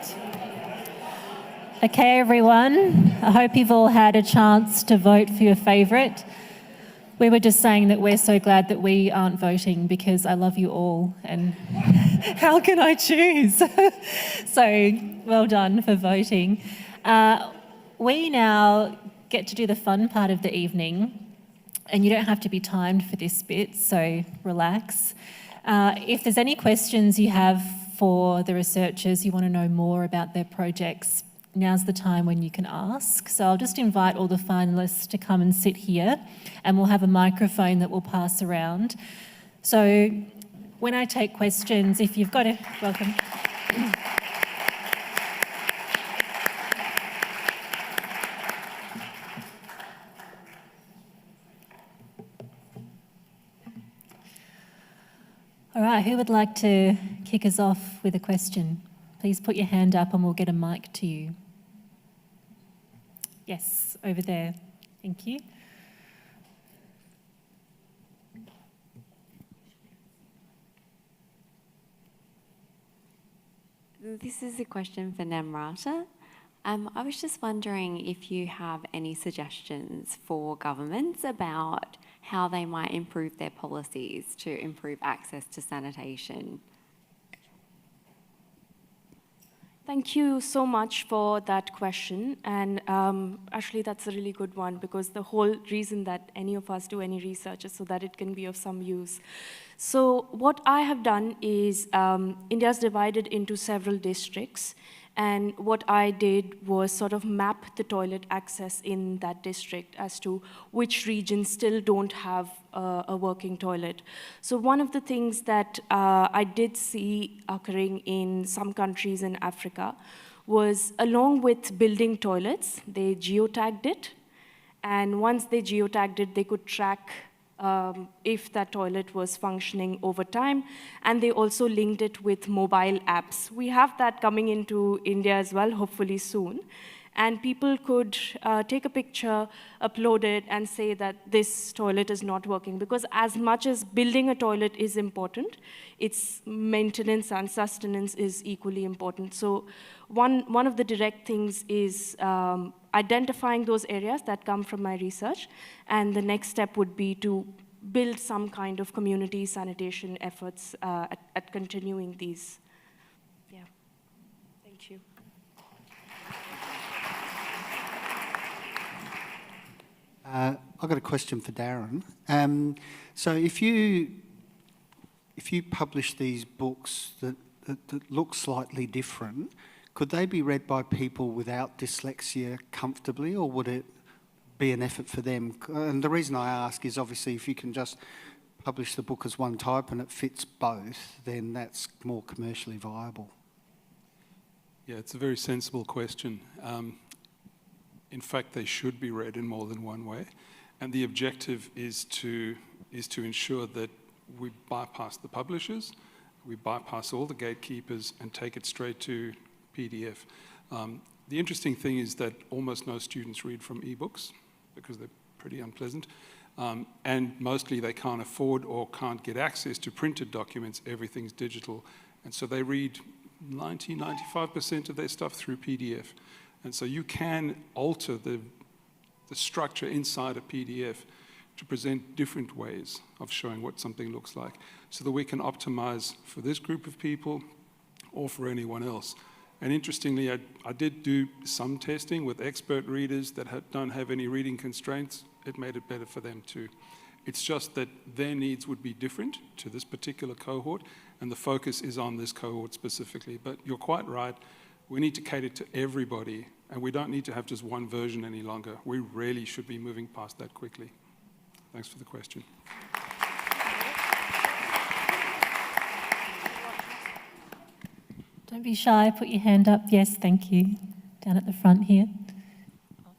Okay, everyone. I hope you've all had a chance to vote for your favourite. We were just saying that we're so glad that we aren't voting because I love you all and how can I choose? So well done for voting. We now get to do the fun part of the evening, and you don't have to be timed for this bit, so relax. If there's any questions you have for the researchers, you want to know more about their projects, now's the time when you can ask. So I'll just invite all the finalists to come and sit here, and we'll have a microphone that we'll pass around. So when I take questions, if you've got a... Welcome. All right, who would like to kick us off with a question? Please put your hand up and we'll get a mic to you. Yes, over there. Thank you. This is a question for Namrata. I was just wondering if you have any suggestions for governments about how they might improve their policies to improve access to sanitation. Thank you so much for that question. And actually, that's a really good one because the whole reason that any of us do any research is so that it can be of some use. So what I have done is India's divided into several districts. And what I did was sort of map the toilet access in that district as to which regions still don't have a working toilet. So one of the things that I did see occurring in some countries in Africa was, along with building toilets, they geotagged it. And once they geotagged it, they could track if that toilet was functioning over time, and they also linked it with mobile apps. We have that coming into India as well, hopefully soon. And people could take a picture, upload it, and say that this toilet is not working. Because as much as building a toilet is important, its maintenance and sustenance is equally important. So one of the direct things is identifying those areas that come from my research, and the next step would be to build some kind of community sanitation efforts at continuing these. Yeah, thank you. I've got a question for Darren. So if you publish these books that look slightly different, could they be read by people without dyslexia comfortably, or would it be an effort for them? And the reason I ask is obviously if you can just publish the book as one type and it fits both, then that's more commercially viable. Yeah, it's a very sensible question. In fact, they should be read in more than one way. And the objective is to ensure that we bypass the publishers, we bypass all the gatekeepers and take it straight to PDF. The interesting thing is that almost no students read from ebooks because they're pretty unpleasant. And mostly they can't afford or can't get access to printed documents. Everything's digital. And so they read 95% of their stuff through PDF. And so you can alter the structure inside a PDF to present different ways of showing what something looks like so that we can optimize for this group of people or for anyone else. And interestingly, I did do some testing with expert readers that don't have any reading constraints. It made it better for them too. It's just that their needs would be different to this particular cohort, and the focus is on this cohort specifically. But you're quite right. We need to cater to everybody, and we don't need to have just one version any longer. We really should be moving past that quickly. Thanks for the question. Don't be shy, put your hand up. Yes, thank you. Down at the front here.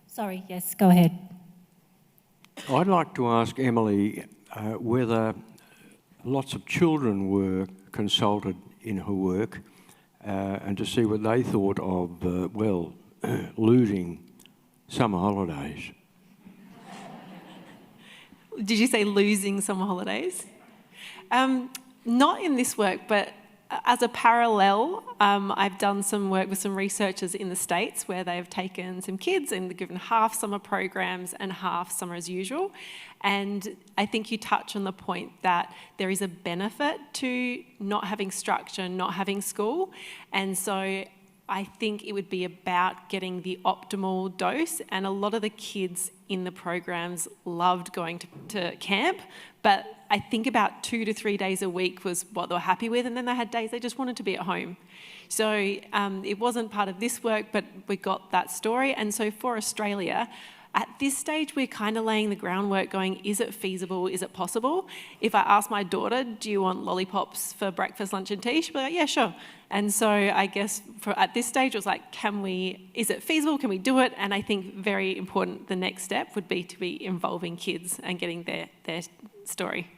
Sorry, yes, go ahead. I'd like to ask Emily whether lots of children were consulted in her work and to see what they thought of, losing summer holidays. Did you say losing summer holidays? Not in this work, but as a parallel, I've done some work with some researchers in the States where they've taken some kids and given half summer programs and half summer as usual. And I think you touch on the point that there is a benefit to not having structure, not having school. And so I think it would be about getting the optimal dose, and a lot of the kids in the programs loved going to camp, but I think about 2 to 3 days a week was what they were happy with, and then they had days they just wanted to be at home. So it wasn't part of this work, but we got that story. And so for Australia, at this stage, we're kind of laying the groundwork going, is it feasible? Is it possible? If I ask my daughter, do you want lollipops for breakfast, lunch and tea? She'll be like, yeah, sure. And so I guess at this stage, it was like, is it feasible? Can we do it? And I think very important, the next step would be to be involving kids and getting their story.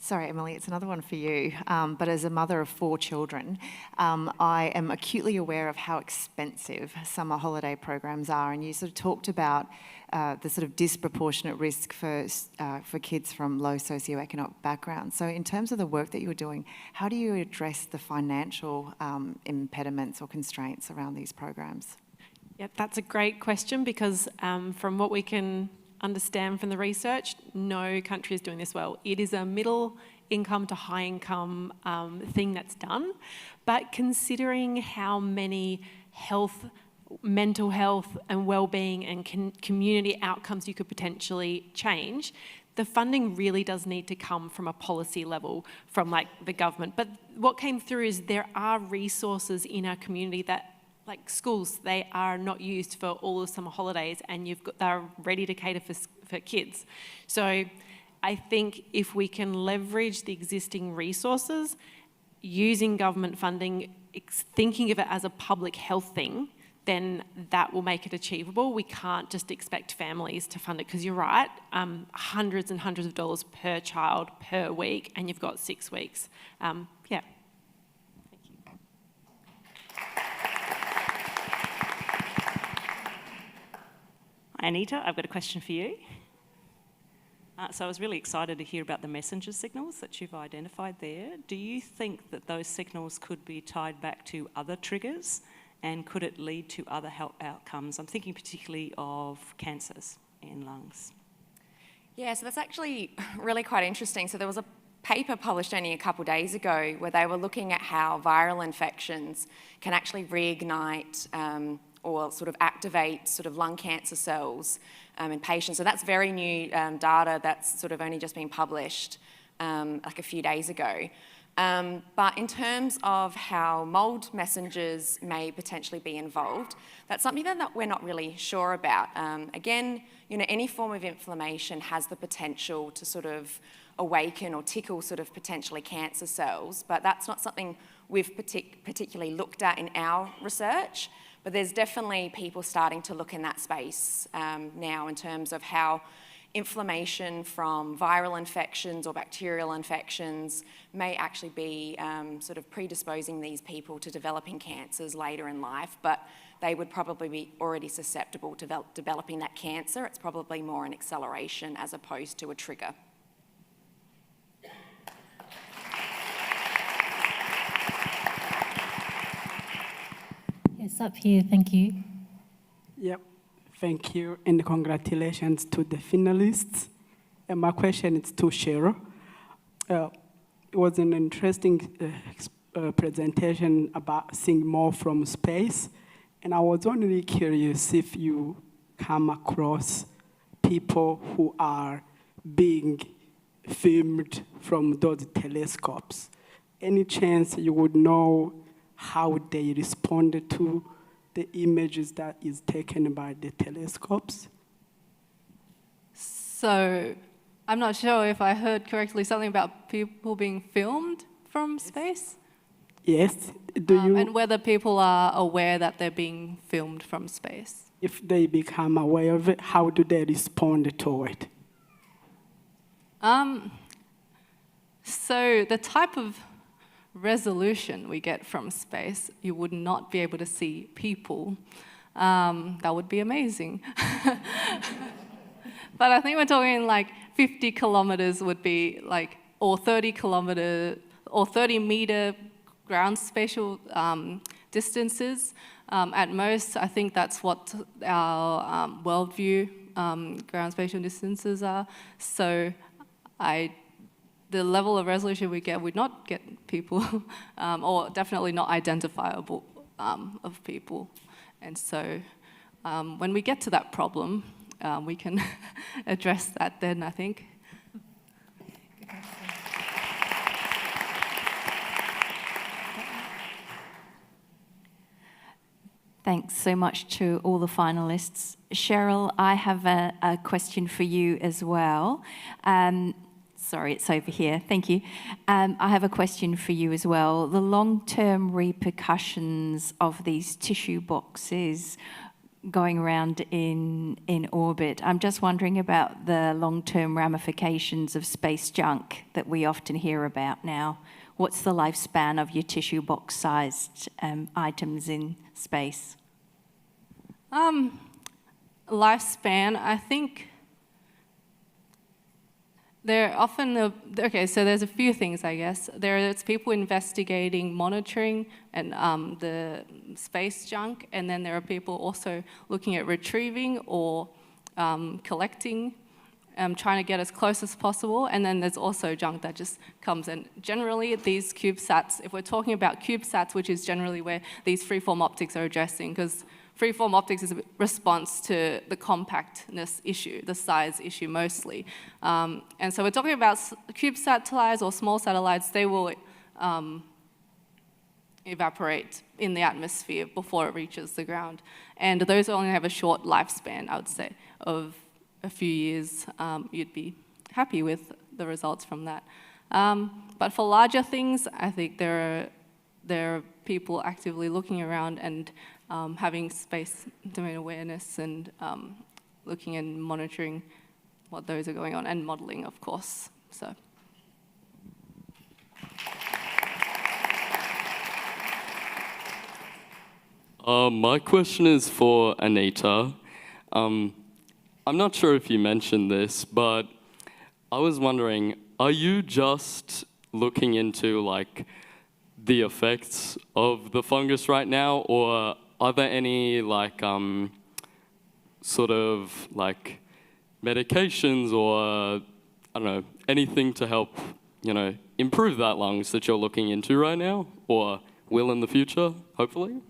Sorry, Emily, it's another one for you. But as a mother of 4 children, I am acutely aware of how expensive summer holiday programs are. And you sort of talked about the sort of disproportionate risk for kids from low socioeconomic backgrounds. So in terms of the work that you're doing, how do you address the financial impediments or constraints around these programs? Yep, that's a great question, because from what we can understand from the research, no country is doing this well. It is a middle income to high income thing that's done, but considering how many mental health and well-being and community outcomes you could potentially change, the funding really does need to come from a policy level, from like the government. But what came through is there are resources in our community that, like schools, they are not used for all of summer holidays, and they're ready to cater for kids. So I think if we can leverage the existing resources, using government funding, thinking of it as a public health thing, then that will make it achievable. We can't just expect families to fund it, because you're right, hundreds and hundreds of dollars per child per week, and you've got 6 weeks. Yeah. Anita, I've got a question for you. So I was really excited to hear about the messenger signals that you've identified there. Do you think that those signals could be tied back to other triggers, and could it lead to other health outcomes? I'm thinking particularly of cancers in lungs. Yeah, so that's actually really quite interesting. So there was a paper published only a couple of days ago where they were looking at how viral infections can actually reignite or sort of activate sort of lung cancer cells in patients. So that's very new data that's sort of only just been published like a few days ago. But in terms of how mould messengers may potentially be involved, that's something that we're not really sure about. Again, any form of inflammation has the potential to sort of awaken or tickle sort of potentially cancer cells, but that's not something we've particularly looked at in our research. But there's definitely people starting to look in that space now in terms of how inflammation from viral infections or bacterial infections may actually be sort of predisposing these people to developing cancers later in life, but they would probably be already susceptible to developing that cancer. It's probably more an acceleration as opposed to a trigger. Yes, up here, thank you. Yep, thank you, and congratulations to the finalists. And my question is to Cheryl. It was an interesting presentation about seeing more from space, and I was only curious if you come across people who are being filmed from those telescopes. Any chance you would know how they responded to the images that is taken by the telescopes? So I'm not sure if I heard correctly something about people being filmed from space? Yes. Do you? And whether people are aware that they're being filmed from space. If they become aware of it, how do they respond to it? So the type of resolution we get from space, you would not be able to see people. That would be amazing. But I think we're talking like 50 kilometers would be like, or 30 kilometer, or 30 meter ground spatial distances. At most, I think that's what our worldview ground spatial distances are. So the level of resolution we get would not get people, or definitely not identifiable of people. And so when we get to that problem, we can address that then, I think. Thanks so much to all the finalists. Cheryl, I have a question for you as well. Sorry, it's over here. Thank you. I have a question for you as well. The long-term repercussions of these tissue boxes going around in orbit. I'm just wondering about the long-term ramifications of space junk that we often hear about now. What's the lifespan of your tissue box-sized items in space? Lifespan, I think they're often, okay, so there's a few things, I guess. There's people investigating monitoring and the space junk, and then there are people also looking at retrieving or collecting, trying to get as close as possible, and then there's also junk that just comes in. Generally, these CubeSats, if we're talking about CubeSats, which is generally where these freeform optics are addressing, because freeform optics is a response to the compactness issue, the size issue mostly. And so we're talking about cube satellites or small satellites. They will evaporate in the atmosphere before it reaches the ground. And those only have a short lifespan, I would say, of a few years. You'd be happy with the results from that. But for larger things, I think there are people actively looking around and having space domain awareness and looking and monitoring what those are going on, and modelling, of course. So. My question is for Anita. I'm not sure if you mentioned this, but I was wondering, are you just looking into like the effects of the fungus right now, or are there any like sort of like medications or I don't know, anything to help, you know, improve that lungs that you're looking into right now, or will in the future, hopefully?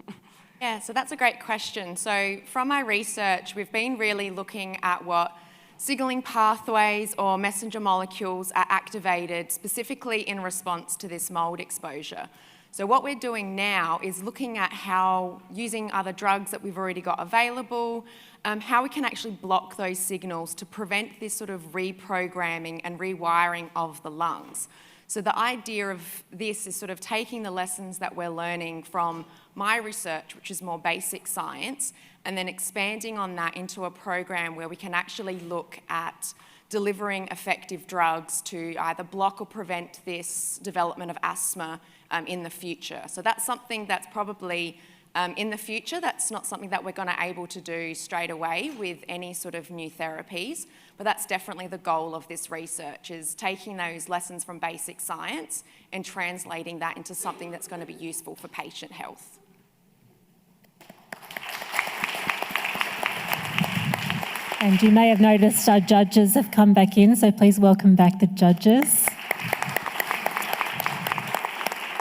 Yeah, so that's a great question. So from my research, we've been really looking at what signalling pathways or messenger molecules are activated specifically in response to this mold exposure. So what we're doing now is looking at how, using other drugs that we've already got available, how we can actually block those signals to prevent this sort of reprogramming and rewiring of the lungs. So the idea of this is sort of taking the lessons that we're learning from my research, which is more basic science, and then expanding on that into a program where we can actually look at delivering effective drugs to either block or prevent this development of asthma in the future. So that's something that's probably in the future. That's not something that we're going to able to do straight away with any sort of new therapies, but that's definitely the goal of this research, is taking those lessons from basic science and translating that into something that's going to be useful for patient health. And you may have noticed our judges have come back in, so please welcome back the judges.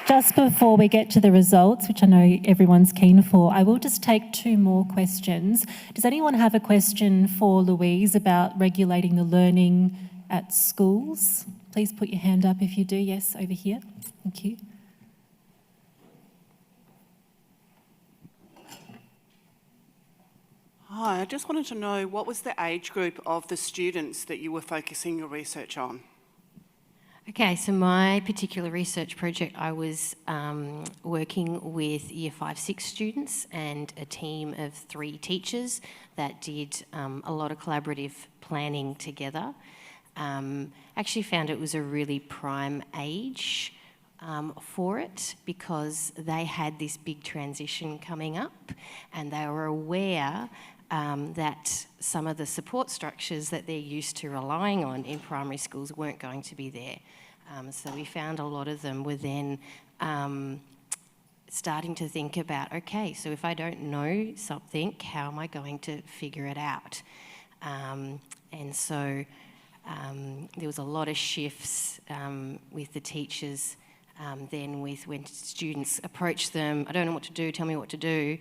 Just before we get to the results, which I know everyone's keen for, I will just take two more questions. Does anyone have a question for Louise about regulating the learning at schools? Please put your hand up if you do. Yes, over here. Thank you. Hi, I just wanted to know, what was the age group of the students that you were focusing your research on? Okay, so my particular research project, I was working with Year 5-6 students and a team of 3 teachers that did a lot of collaborative planning together. Actually found it was a really prime age for it because they had this big transition coming up and they were aware that some of the support structures that they're used to relying on in primary schools weren't going to be there. So we found a lot of them were then starting to think about, okay, so if I don't know something, how am I going to figure it out? And so there was a lot of shifts with the teachers then with when students approach them, I don't know what to do, tell me what to do,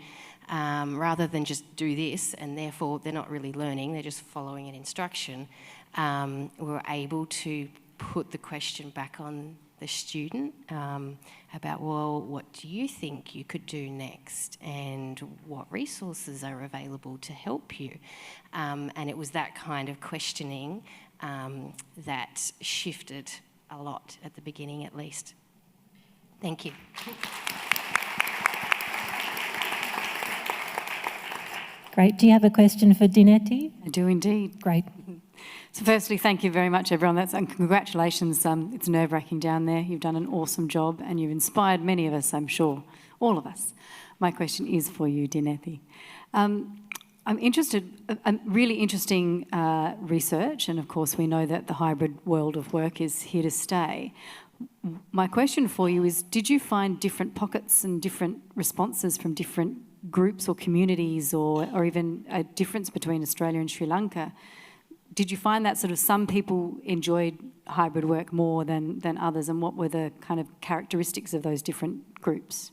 rather than just do this, and therefore they're not really learning, they're just following an instruction. We were able to put the question back on the student about, well, what do you think you could do next and what resources are available to help you? And it was that kind of questioning that shifted a lot at the beginning at least. Thank you. Great. Do you have a question for Dinety? I do indeed. Great. So firstly, thank you very much, everyone. And congratulations. It's nerve-wracking down there. You've done an awesome job and you've inspired many of us, I'm sure, all of us. My question is for you, Dinety. I'm interested, really interesting research, and of course we know that the hybrid world of work is here to stay. My question for you is, did you find different pockets and different responses from different groups or communities, or even a difference between Australia and Sri Lanka? Did you find that sort of some people enjoyed hybrid work more than others, and what were the kind of characteristics of those different groups?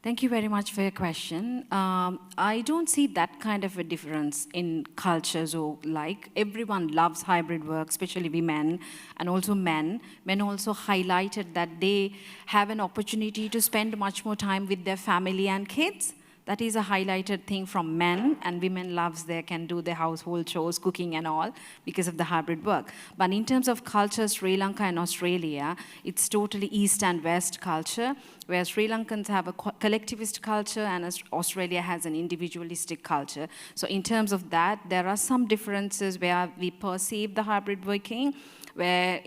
Thank you very much for your question. I don't see that kind of a difference in cultures or like. Everyone loves hybrid work, especially women and also men. Men also highlighted that they have an opportunity to spend much more time with their family and kids. That is a highlighted thing from men, and women can do their household chores, cooking and all, because of the hybrid work. But in terms of culture, Sri Lanka and Australia, it's totally East and West culture, where Sri Lankans have a collectivist culture and Australia has an individualistic culture. So in terms of that, there are some differences where we perceive the hybrid working, where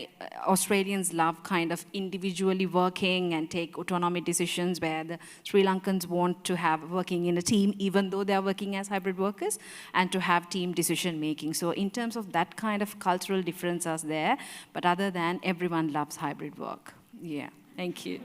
Australians love kind of individually working and take autonomy decisions, where the Sri Lankans want to have working in a team, even though they're working as hybrid workers, and to have team decision making. So in terms of that kind of cultural differences there, but other than everyone loves hybrid work. Yeah, thank you.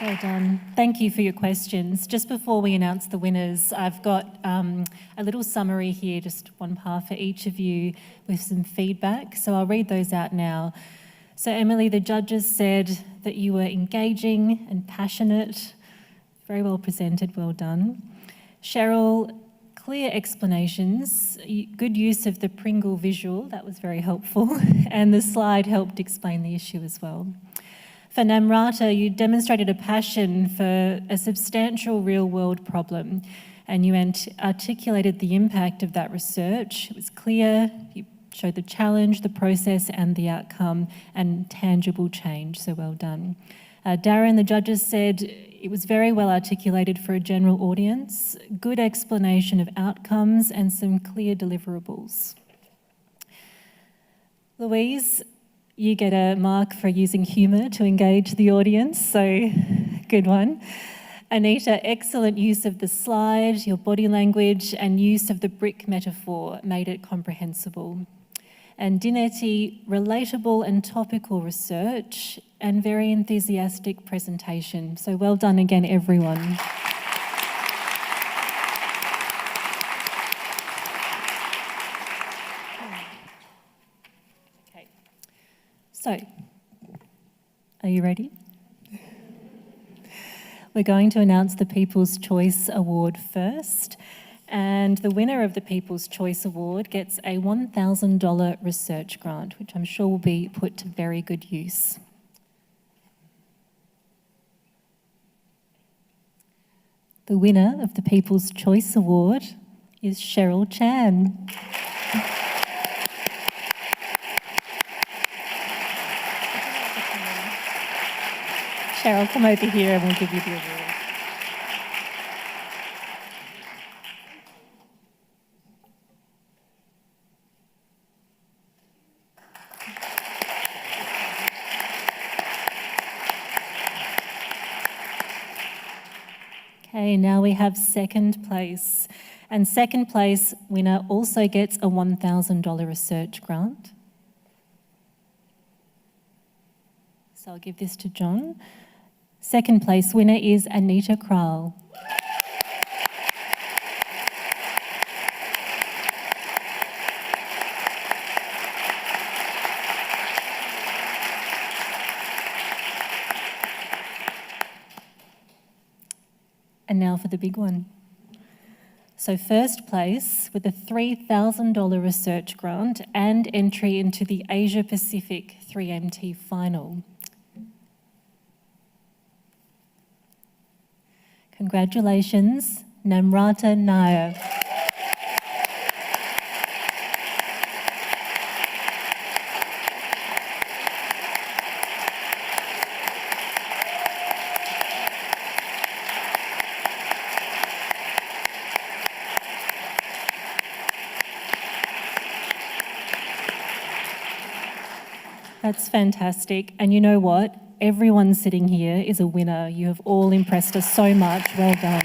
Well done. Thank you for your questions. Just before we announce the winners, I've got a little summary here, just one part for each of you with some feedback. So I'll read those out now. So Emily, the judges said that you were engaging and passionate, very well presented, well done. Cheryl, clear explanations, good use of the Pringle visual, that was very helpful, and the slide helped explain the issue as well. For Namrata, you demonstrated a passion for a substantial real-world problem, and you articulated the impact of that research. It was clear, you showed the challenge, the process, and the outcome, and tangible change, so well done. Darren, the judges said it was very well articulated for a general audience, good explanation of outcomes, and some clear deliverables. Louise, you get a mark for using humour to engage the audience, so good one. Anita, excellent use of the slide, your body language and use of the brick metaphor made it comprehensible. And Dinety, relatable and topical research and very enthusiastic presentation. So well done again, everyone. So, are you ready? We're going to announce the People's Choice Award first, and the winner of the People's Choice Award gets a $1,000 research grant, which I'm sure will be put to very good use. The winner of the People's Choice Award is Cheryl Chan. Cheryl, come over here and we'll give you the award. Okay, now we have second place. And second place winner also gets a $1,000 research grant. So I'll give this to John. Second place winner is Anita Kral. And now for the big one. So first place with a $3,000 research grant and entry into the Asia Pacific 3MT final. Congratulations, Namrata Nair. That's fantastic. And you know what? Everyone sitting here is a winner. You have all impressed us so much. Well done.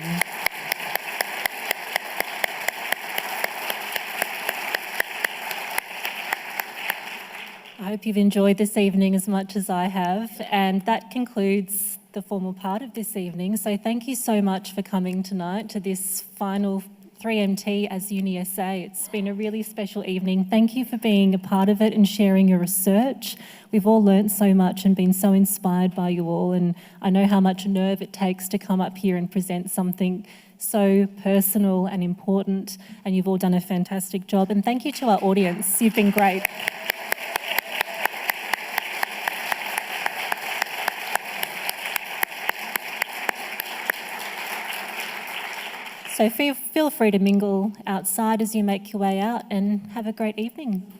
I hope you've enjoyed this evening as much as I have. And that concludes the formal part of this evening. So thank you so much for coming tonight to this final 3MT as UniSA. It's been a really special evening. Thank you for being a part of it and sharing your research. We've all learnt so much and been so inspired by you all, and I know how much nerve it takes to come up here and present something so personal and important, and you've all done a fantastic job. And thank you to our audience. You've been great. So feel free to mingle outside as you make your way out, and have a great evening.